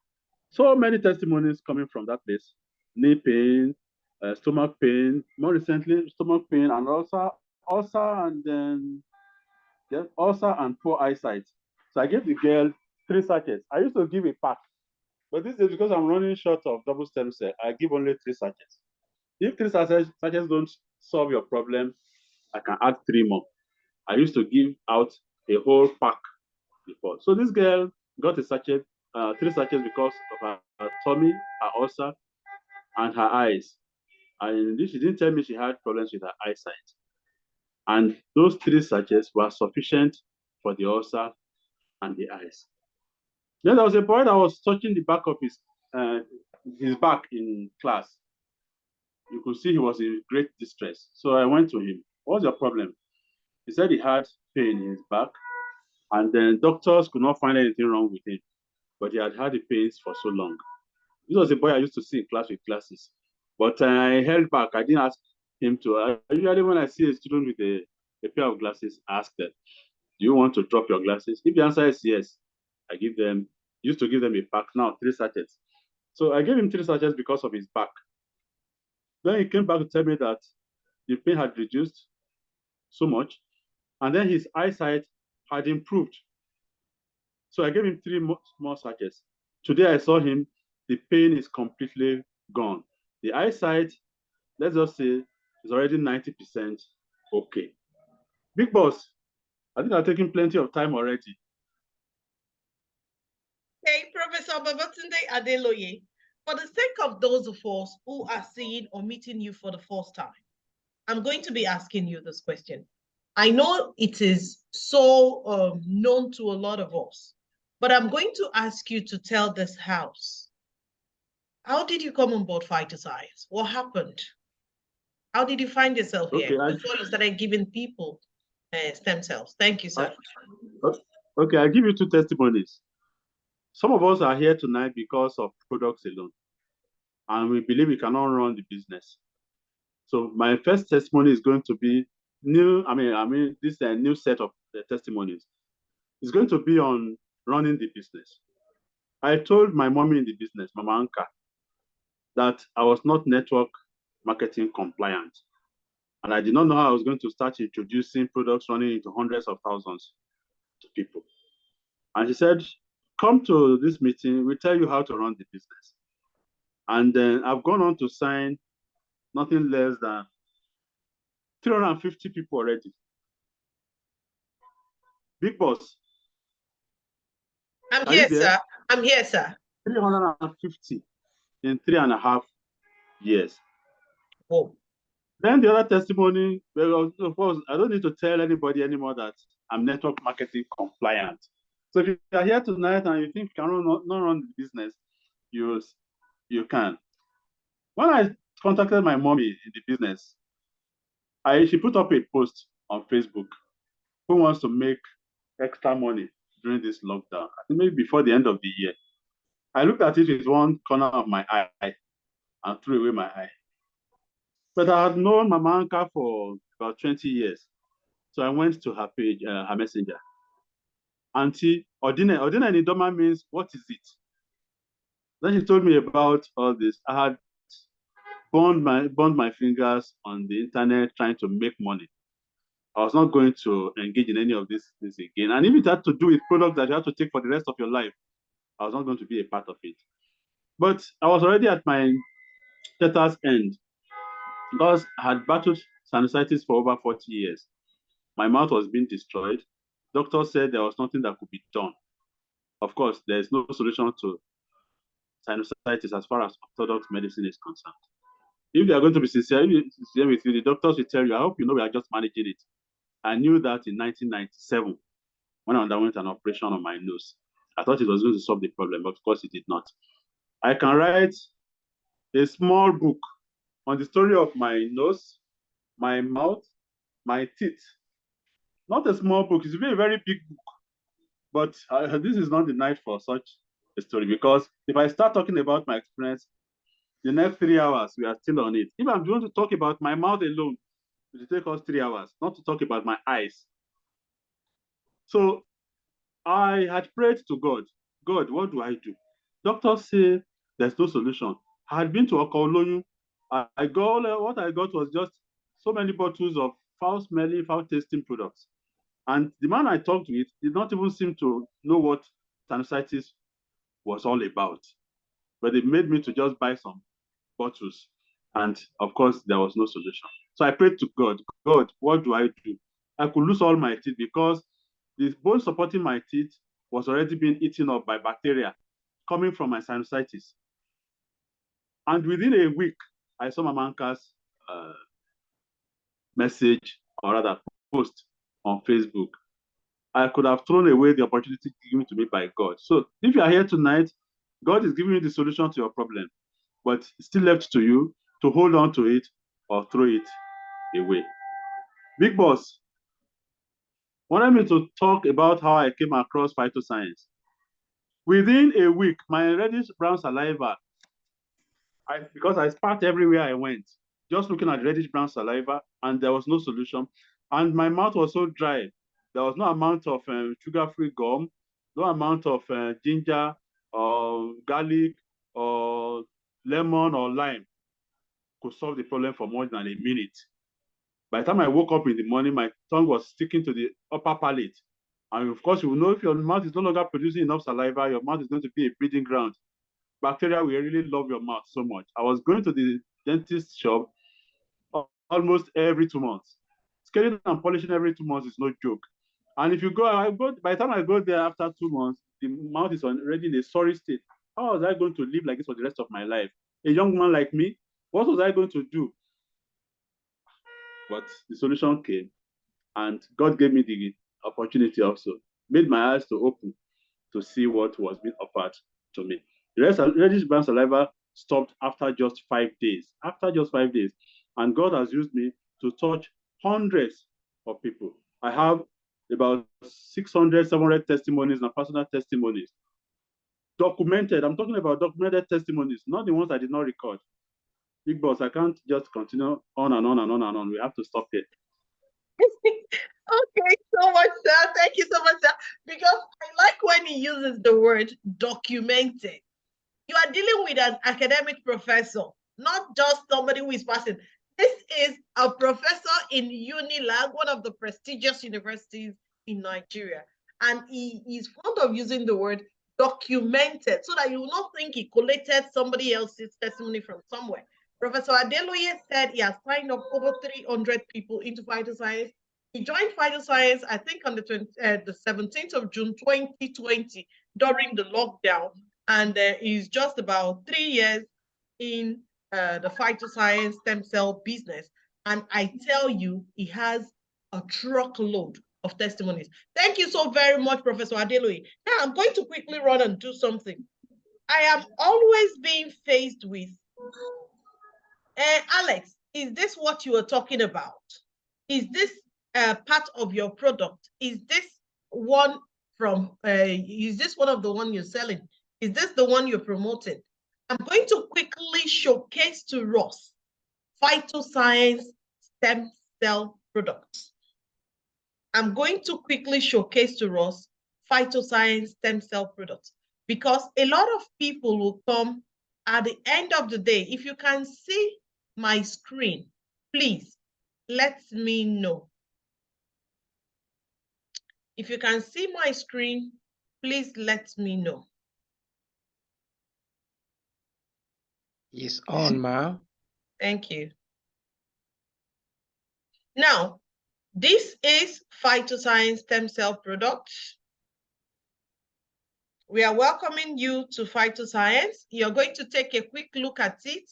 so many testimonies coming from that place. Knee pain, stomach pain, more recently, stomach pain, and ulcer, and then ulcer and poor eyesight. So I gave the girl 3 sachets. I used to give a pack, but this is because I'm running short of double stem cell. I give only 3 sachets. If 3 sachets don't solve your problem, I can add 3 more. I used to give out a whole pack before. So this girl got a sachet, 3 sachets because of her tummy, her ulcer, and her eyes. And she didn't tell me she had problems with her eyesight. And those 3 sachets were sufficient for the ulcer and the eyes. Then there was a boy that was touching the back of his back in class. You could see he was in great distress. So I went to him. What's your problem? He said he had pain in his back, and then doctors could not find anything wrong with him, but he had had the pains for so long. This was a boy I used to see in class with glasses, but I held back. I didn't ask him to. Usually when I see a student with a pair of glasses, I ask them, do you want to drop your glasses? If the answer is yes, I used to give them a pack, now 3 sachets. So I gave him 3 sachets because of his back. Then he came back to tell me that the pain had reduced so much, and then his eyesight had improved. So I gave him 3 more sachets. Today I saw him, the pain is completely gone. The eyesight, let's just say, is already 90% okay. Big boss, I think I've taken plenty of time already. Hey, Professor Babatunde Adeloye, for the sake of those of us who are seeing or meeting you for the first time, I'm going to be asking you this question. I know it is so known to a lot of us, but I'm going to ask you to tell this house, how did you come on board PHYTOSCIENCE? What happened? How did you find yourself here before you started giving people stem cells? Thank you, sir. Okay, I'll give you 2 testimonies. Some of us are here tonight because of products alone, and we believe we cannot run the business. So my first testimony is going to be new. This new set of testimonies is going to be on running the business. I told my mommy in the business, Mama Anka, that I was not network marketing compliant, and I did not know how I was going to start introducing products running into hundreds of thousands to people. And she said, come to this meeting, we'll tell you how to run the business. And then I've gone on to sign nothing less than 350 people already. Big boss. I'm here, sir. I'm here, sir. 350 in 3.5 years. Oh. Then the other testimony, well, of course, I don't need to tell anybody anymore that I'm network marketing compliant. So if you are here tonight and you think you can not run the business, you can. When I contacted my mommy in the business, she put up a post on Facebook. Who wants to make extra money during this lockdown? I think maybe before the end of the year. I looked at it with one corner of my eye and threw away my eye. But I had known Mama Anka for about 20 years. So I went to her page, her messenger. Auntie, Odine Nidoma means, what is it? Then she told me about all this. I had burned my fingers on the internet trying to make money. I was not going to engage in any of this again. And if it had to do with products that you have to take for the rest of your life, I was not going to be a part of it. But I was already at my tetanus end. Because I had battled sinusitis for over 40 years. My mouth was being destroyed. Doctors said there was nothing that could be done. Of course, there is no solution to sinusitis as far as orthodox medicine is concerned. If they are going to be sincere with you, the doctors will tell you, I hope you know we are just managing it. I knew that in 1997 when I underwent an operation on my nose. I thought it was going to solve the problem, but of course it did not. I can write a small book on the story of my nose, my mouth, my teeth. Not a small book, it's a very big book. But this is not the night for such a story, because if I start talking about my experience, the next 3 hours, we are still on it. If I'm going to talk about my mouth alone, it will take us 3 hours, not to talk about my eyes. So I had prayed to God, God, what do I do? Doctors say there's no solution. I had been to Okolonyu. I got, what I got was just so many bottles of foul-smelling, foul-tasting products. And the man I talked with did not even seem to know what sinusitis was all about. But they made me to just buy some bottles. And of course, there was no solution. So I prayed to God, God, what do I do? I could lose all my teeth because the bone supporting my teeth was already being eaten up by bacteria coming from my sinusitis. And within a week, I saw Mama Nka's message, or rather post on Facebook. I could have thrown away the opportunity given to me by God. So if you are here tonight, God is giving you the solution to your problem, but it's still left to you to hold on to it or throw it away. Big Boss wanted me to talk about how I came across PHYTOSCIENCE. Within a week, my reddish brown saliva, because I spat everywhere I went, just looking at reddish brown saliva, and there was no solution. And my mouth was so dry. There was no amount of sugar-free gum, no amount of ginger or garlic or lemon or lime could solve the problem for more than a minute. By the time I woke up in the morning, my tongue was sticking to the upper palate. And of course, you will know if your mouth is no longer producing enough saliva, your mouth is going to be a breeding ground. Bacteria will really love your mouth so much. I was going to the dentist shop almost every 2 months. Scaling and polishing every 2 months is no joke. And if you go, by the time I go there after 2 months, the mouth is already in a sorry state. How was I going to live like this for the rest of my life? A young man like me, what was I going to do? But the solution came, and God gave me the opportunity also, made my eyes to open to see what was being offered to me. The reddish brown saliva stopped after just 5 days. After just 5 days. And God has used me to touch hundreds of people. I have about 600, 700 testimonies and personal testimonies. Documented, I'm talking about documented testimonies, not the ones I did not record. Big Boss, I can't just continue on and on and on and on. We have to stop it. Okay, so much, sir. Thank you so much, sir. Because I like when he uses the word documented. You are dealing with an academic professor, not just somebody who is passing. This is a professor in UNILAG, one of the prestigious universities in Nigeria. And he is fond of using the word documented so that you will not think he collated somebody else's testimony from somewhere. Professor Adeloye said he has signed up over 300 people into PHYTOSCIENCE. He joined PHYTOSCIENCE, I think, on the 17th of June 2020 during the lockdown. And he's just about 3 years in the PHYTOSCIENCE stem cell business. And I tell you, he has a truckload of testimonies. Thank you so very much, Professor Adeloye. Now I'm going to quickly run and do something. I am always being faced with, Alex, is this what you are talking about? Is this part of your product? Is this one from, is this one of the one you're selling? Is this the one you're promoting? I'm going to quickly showcase to Ross PHYTOSCIENCE stem cell products. I'm going to quickly showcase to Ross PHYTOSCIENCE stem cell products because a lot of people will come at the end of the day. If you can see my screen, please let me know. If you can see my screen, please let me know. It's on, ma. Thank you. Now, this is PHYTOSCIENCE stem cell products. We are welcoming you to PHYTOSCIENCE. You're going to take a quick look at it.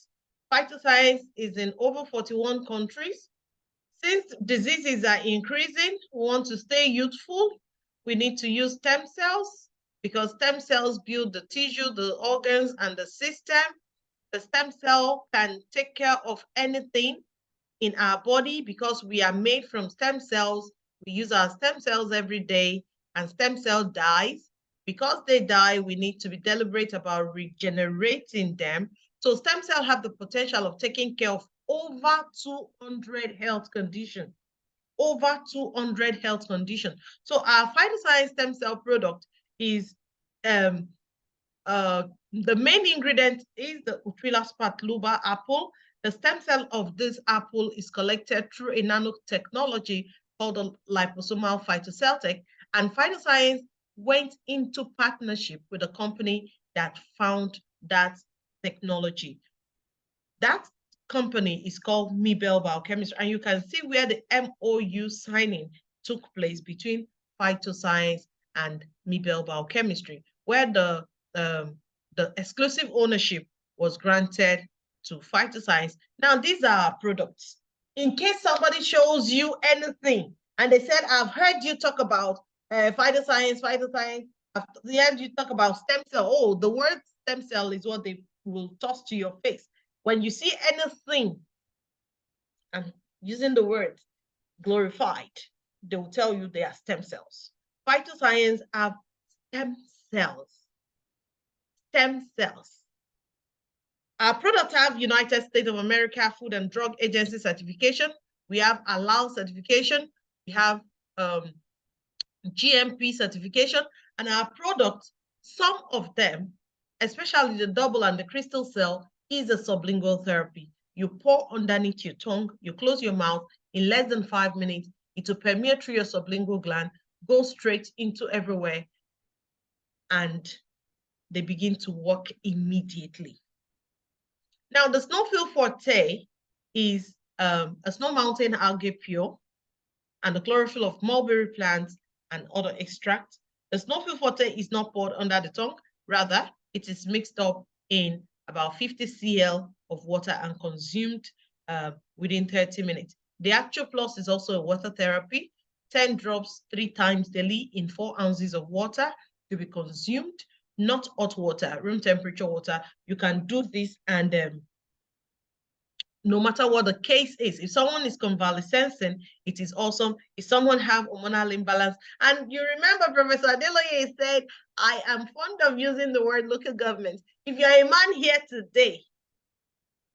PHYTOSCIENCE is in over 41 countries. Since diseases are increasing, we want to stay youthful. We need to use stem cells because stem cells build the tissue, the organs, and the system. The stem cell can take care of anything in our body because we are made from stem cells. We use our stem cells every day, and stem cell dies. Because they die, we need to be deliberate about regenerating them. So stem cells have the potential of taking care of over 200 health conditions. Over 200 health conditions. So our PHYTOSCIENCE stem cell product is the main ingredient is the Uphila luba apple. The stem cell of this apple is collected through a nanotechnology called the liposomal phytocell, and PHYTOSCIENCE went into partnership with a company that found that technology. That company is called Mibel Biochemistry, and you can see where the MOU signing took place between PHYTOSCIENCE and Mibel Biochemistry, where the exclusive ownership was granted to PHYTOSCIENCE. Now, these are our products. In case somebody shows you anything and they said, I've heard you talk about PHYTOSCIENCE, I've heard you talk about stem cell. Oh, the word stem cell is what they will toss to your face. When you see anything and using the word glorified, they will tell you they are stem cells. PHYTOSCIENCE have stem cells. Stem cells. Our products have United States of America Food and Drug Agency certification. We have ALAL certification. We have GMP certification. And our products, some of them, especially the double and the crystal cell, is a sublingual therapy. You pour underneath your tongue, you close your mouth, in less than 5 minutes, it will permeate through your sublingual gland, go straight into everywhere, and they begin to work immediately. Now, the Snowfield Forte is a snow mountain algae pure and the chlorophyll of mulberry plants and other extracts. The Snowfield Forte is not poured under the tongue. Rather, it is mixed up in about 50 cl of water and consumed within 30 minutes. The Actual Plus is also a water therapy, 10 drops 3 times daily in 4 ounces of water to be consumed, not hot water, room temperature water. You can do this, and no matter what the case is, if someone is convalescing, it is awesome. If someone have hormonal imbalance, and you remember Professor Adeloye said, I am fond of using the word local government. If you're a man here today,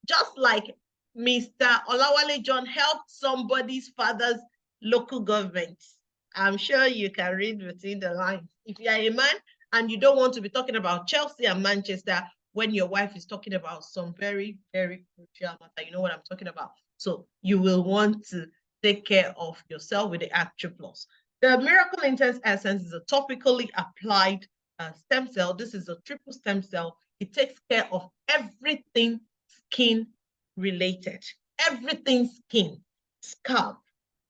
just like Mr. Olawale John helped somebody's father's local government, I'm sure you can read between the lines. If you're a man and you don't want to be talking about Chelsea and Manchester when your wife is talking about some very, very crucial matter, you know what I'm talking about. So you will want to take care of yourself with the Actual Plus. The Miracle Intense Essence is a topically applied stem cell. This is a triple stem cell. It takes care of everything skin related, everything skin, scalp,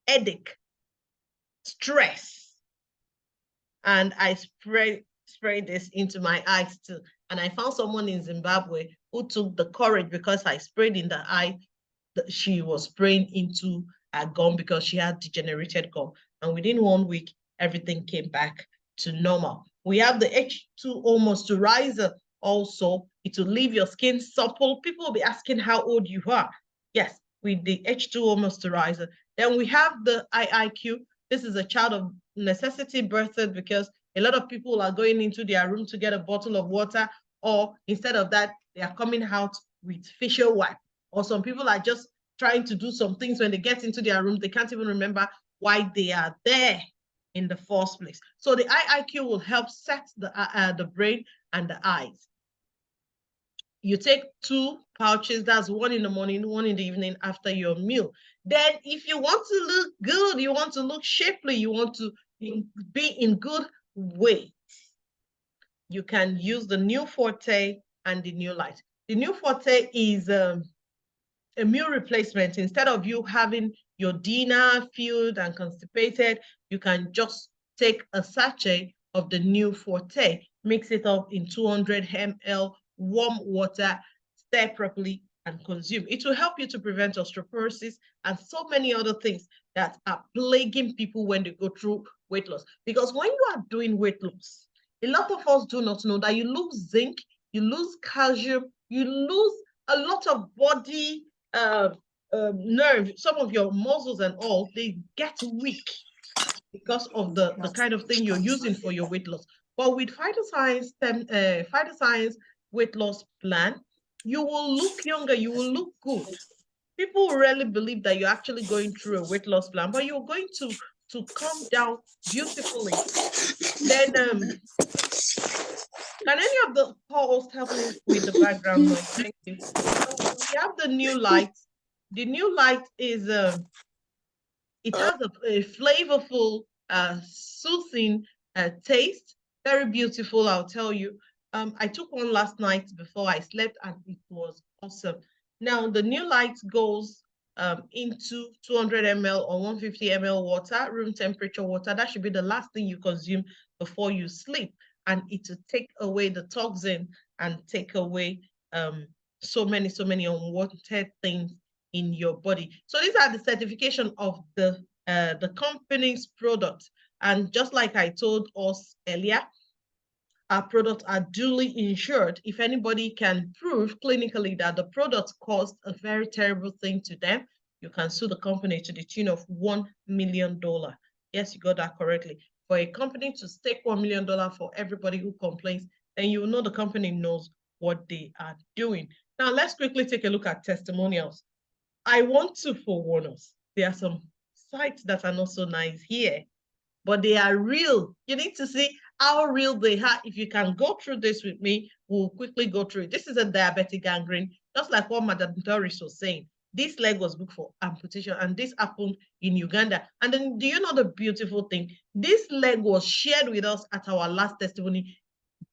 headache, stress. And I spray this into my eyes too. And I found someone in Zimbabwe who took the courage, because I sprayed in the eye, that she was spraying into her gum because she had degenerated gum. And within 1 week, everything came back to normal. We have the H2O moisturizer also. It will leave your skin supple. People will be asking how old you are. Yes, with the H2O moisturizer. Then we have the IIQ. This is a child of necessity birthed because a lot of people are going into their room to get a bottle of water, or instead of that, they are coming out with facial wipe. Or some people are just trying to do some things when they get into their room, they can't even remember why they are there in the first place. So the IIQ will help set the brain and the eyes. You take 2 pouches, that's 1 in the morning, 1 in the evening after your meal. Then if you want to look good, you want to look shapely, you want to be in good weight, you can use the New Forte and the New Light. The new Forte is a meal replacement. Instead of you having your dinner filled and constipated, you can just take a sachet of the new Forte, mix it up in 200 ml warm water, stir properly, and consume. It will help you to prevent osteoporosis and so many other things that are plaguing people when they go through weight loss. Because when you are doing weight loss, a lot of us do not know that you lose zinc, you lose calcium, you lose a lot of body nerve, some of your muscles and all, they get weak because of the kind of thing you're using for your weight loss. But with Phytoscience weight loss plan, you will look younger, you will look good. People rarely believe that you're actually going through a weight loss plan, but you're going to come down beautifully. Then can any of the co-hosts help me with the background noise? Thank you. So we have the new light. The new light is it has a flavorful, soothing taste. Very beautiful, I'll tell you. I took one last night before I slept, and it was awesome. Now the new light goes into 200 ml or 150 ml water, room temperature water. That should be the last thing you consume before you sleep, and it will take away the toxin and take away so many unwanted things in your body. So these are the certification of the company's product. And just like I told us earlier, our products are duly insured. If anybody can prove clinically that the product caused a very terrible thing to them, you can sue the company to the tune of $1 million. Yes, you got that correctly. For a company to stake $1 million for everybody who complains, then you know the company knows what they are doing. Now, let's quickly take a look at testimonials. I want to forewarn us. There are some sites that are not so nice here, but they are real. You need to see how real they are. If you can go through this with me, we'll quickly go through it. This is a diabetic gangrene, just like what Madam Doris was saying. This leg was booked for amputation, and this happened in Uganda. And then, do you know the beautiful thing? This leg was shared with us at our last testimony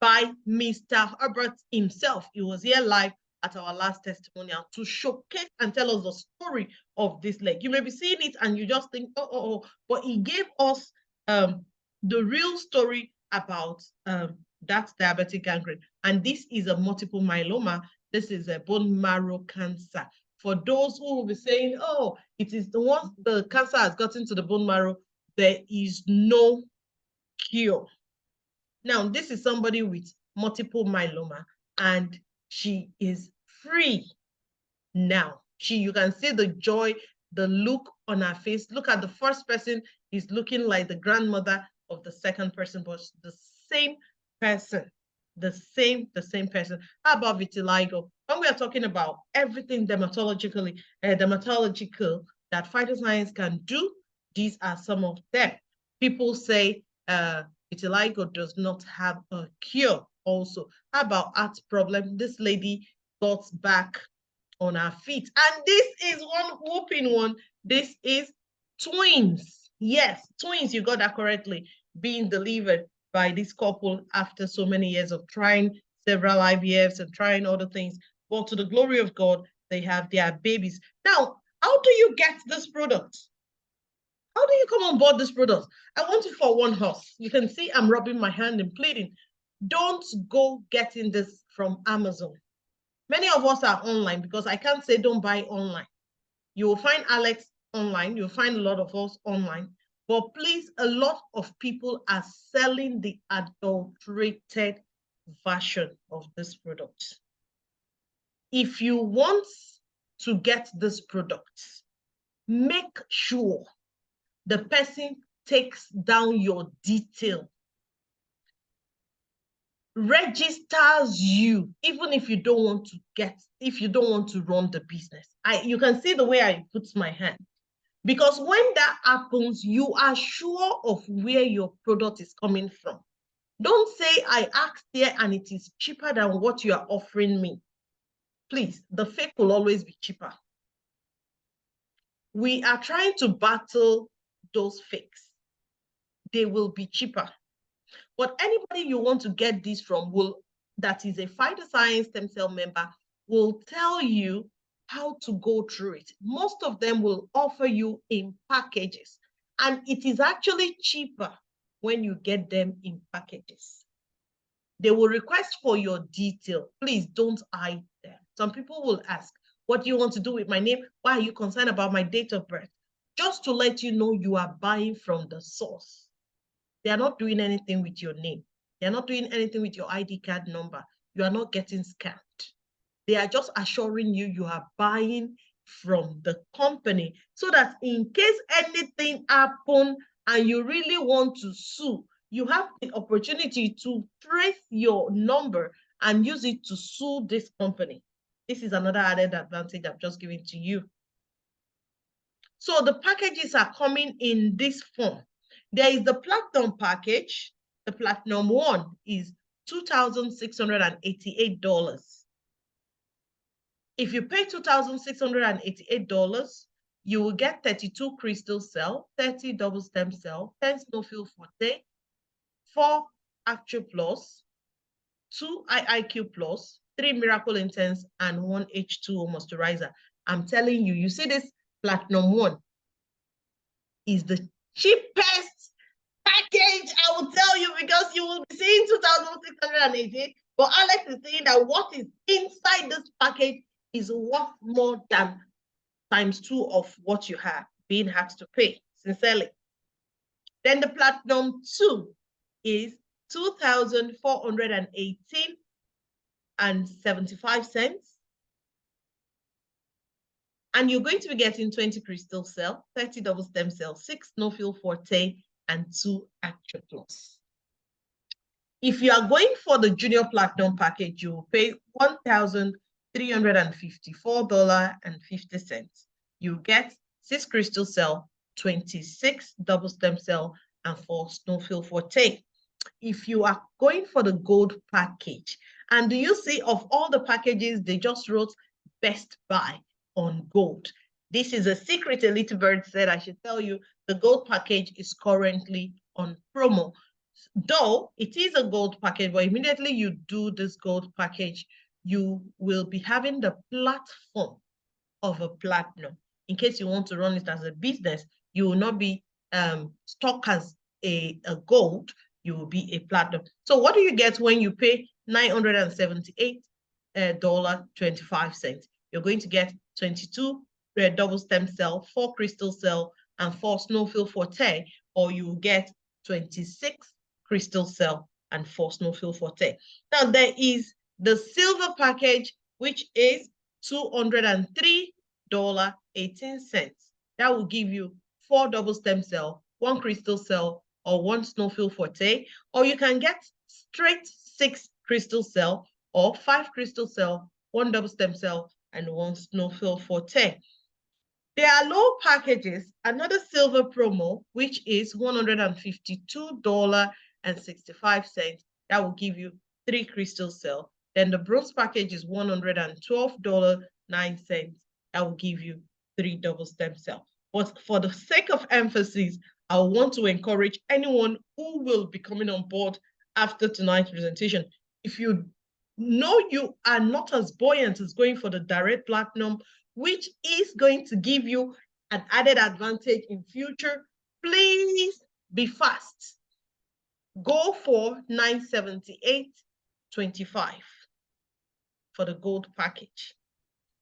by Mr. Herbert himself. He was here live at our last testimonial to showcase and tell us the story of this leg. You may be seeing it and you just think, oh, but he gave us the real story about that diabetic gangrene. And this is a multiple myeloma. This is a bone marrow cancer. For those who will be saying, oh, it is the one, the cancer has gotten to the bone marrow, there is no cure. Now, this is somebody with multiple myeloma, and she is free now. You can see the joy, the look on her face. Look at the first person, is looking like the grandmother of the second person, but the same person, the same person. How about vitiligo? When we are talking about everything dermatological that Phytoscience can do, these are some of them. People say vitiligo does not have a cure also. How about heart problem? This lady got back on her feet. And this is one whooping one. This is twins. Yes, twins, you got that correctly, being delivered by this couple after so many years of trying several IVFs and trying other things. But to the glory of God, they have their babies. Now, how do you get this product? How do you come on board this product? I want to forewarn us. You can see I'm rubbing my hand and pleading. Don't go getting this from Amazon. Many of us are online, because I can't say don't buy online. You will find Alex online. You'll find a lot of us online. But please, a lot of people are selling the adulterated version of this product. If you want to get this product, make sure the person takes down your detail, registers you, even if you don't want to run the business. You can see the way I put my hand, because when that happens, you are sure of where your product is coming from. Don't say I asked there and it is cheaper than what you are offering me. Please, the fake will always be cheaper. We are trying to battle those fakes. They will be cheaper. But anybody you want to get this from that is a Phytoscience stem cell member will tell you how to go through it. Most of them will offer you in packages, and it is actually cheaper when you get them in packages. They will request for your detail. Please don't hide them. Some people will ask, what do you want to do with my name? Why are you concerned about my date of birth? Just to let you know you are buying from the source. They are not doing anything with your name. They are not doing anything with your ID card number. You are not getting scammed. They are just assuring you you are buying from the company so that in case anything happens and you really want to sue, you have the opportunity to trace your number and use it to sue this company. This is another added advantage I'm just giving to you. So the packages are coming in this form. There is the Platinum package. The Platinum one is $2,688. If you pay $2,688, you will get 32 crystal cell, 30 double stem cell, 10 snowfield forte, 4 Actio Plus, 2 IIQ Plus, 3 Miracle Intense, and 1 H2O moisturizer. I'm telling you, you see this Platinum one is the cheapest package, I will tell you, because you will be seeing 2,688. But Alex is saying that what is inside this package is worth more than ×2 of what you have being asked to pay, sincerely. Then the Platinum 2 is $2,418.75. And you're going to be getting 20 crystal cell, 30 double stem cell, 6 snowfield forte, and 2 Actio Plus. If you are going for the Junior Platinum package, you will pay $1,354.50. You get 6 crystal cell, 26 double stem cell, and 4 snowfield forte. If you are going for the gold package, and do you see of all the packages, they just wrote Best Buy on gold. This is a secret Elite Bird said I should tell you. The gold package is currently on promo. Though it is a gold package, but immediately you do this gold package, you will be having the platform of a platinum. In case you want to run it as a business, you will not be stuck as a gold, you will be a platinum. So what do you get when you pay $978.25? You're going to get 22 double stem cell, 4 crystal cell, and 4 snowfield forte, or you will get 26 crystal cell and 4 snowfield forte. Now there is the silver package, which is $203.18. That will give you 4 double stem cell, 1 crystal cell, or 1 snowfield forte, or you can get straight 6 crystal cell, or 5 crystal cell, 1 double stem cell, and 1 snowfield forte. There are low packages, another silver promo, which is $152.65. That will give you 3 crystal cell. Then the bronze package is $112.09. That will give you 3 double stem cell. But for the sake of emphasis, I want to encourage anyone who will be coming on board after tonight's presentation. If you know you are not as buoyant as going for the direct platinum, which is going to give you an added advantage in future, please be fast. Go for $978.25 for the gold package.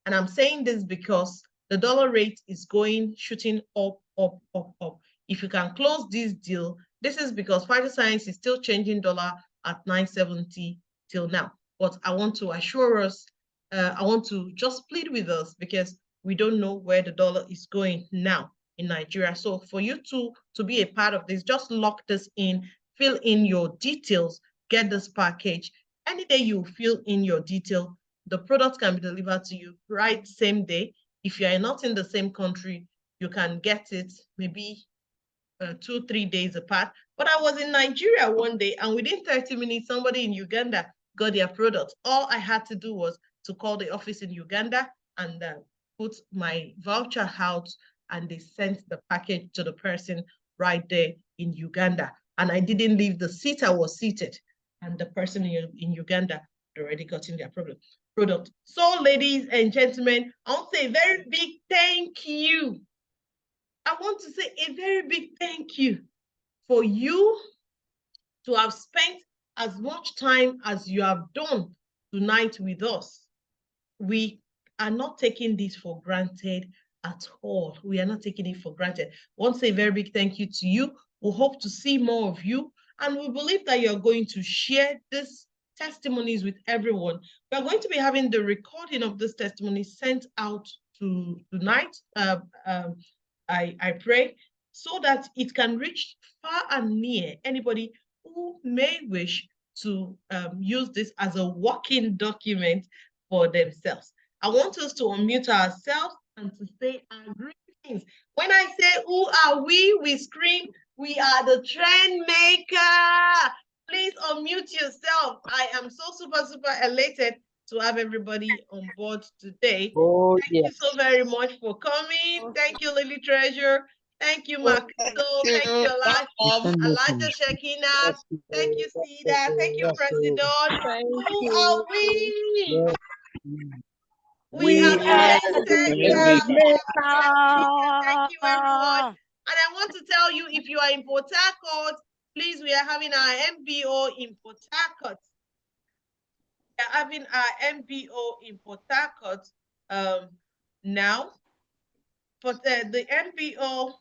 And I'm saying this because the dollar rate is shooting up, up, up, up. If you can close this deal, this is because PHYTOSCIENCE is still changing dollar at 970 till now. But I want to assure us, I want to just plead with us because we don't know where the dollar is going now in Nigeria. So for you to be a part of this, just lock this in, fill in your details, get this package. Any day you fill in your detail, the product can be delivered to you right same day. If you are not in the same country, you can get it maybe 2-3 days apart. But I was in Nigeria one day, and within 30 minutes, somebody in Uganda got their product. All I had to do was to call the office in Uganda and put my voucher out, and they sent the package to the person right there in Uganda. And I didn't leave the seat I was seated, and the person in Uganda had already gotten their product. So, ladies and gentlemen, I want to say a very big thank you. I want to say a very big thank you for you to have spent as much time as you have done tonight with us. We are not taking this for granted at all. We are not taking it for granted. Once a very big thank you to you. We hope to see more of you, and we believe that you're going to share these testimonies with everyone. We are going to be having the recording of this testimony sent out tonight. I pray, so that it can reach far and near anybody who may wish to use this as a working document for themselves. I want us to unmute ourselves and to say our greetings. When I say, who are we scream, we are the trend maker. Please unmute yourself. I am so super elated to have everybody on board today. Oh, Thank you so very much for coming. Thank you, Lily Treasure. Thank you, Marquito. Thank you, Elijah Shekina. Thank you, Sida. Thank you, President. Who are we? We are the Thank you, everyone. And I want to tell you, if you are in Port Harcourt, please, we are having our MBO in Port Harcourt. We are having our MBO in Port Harcourt now. But the MBO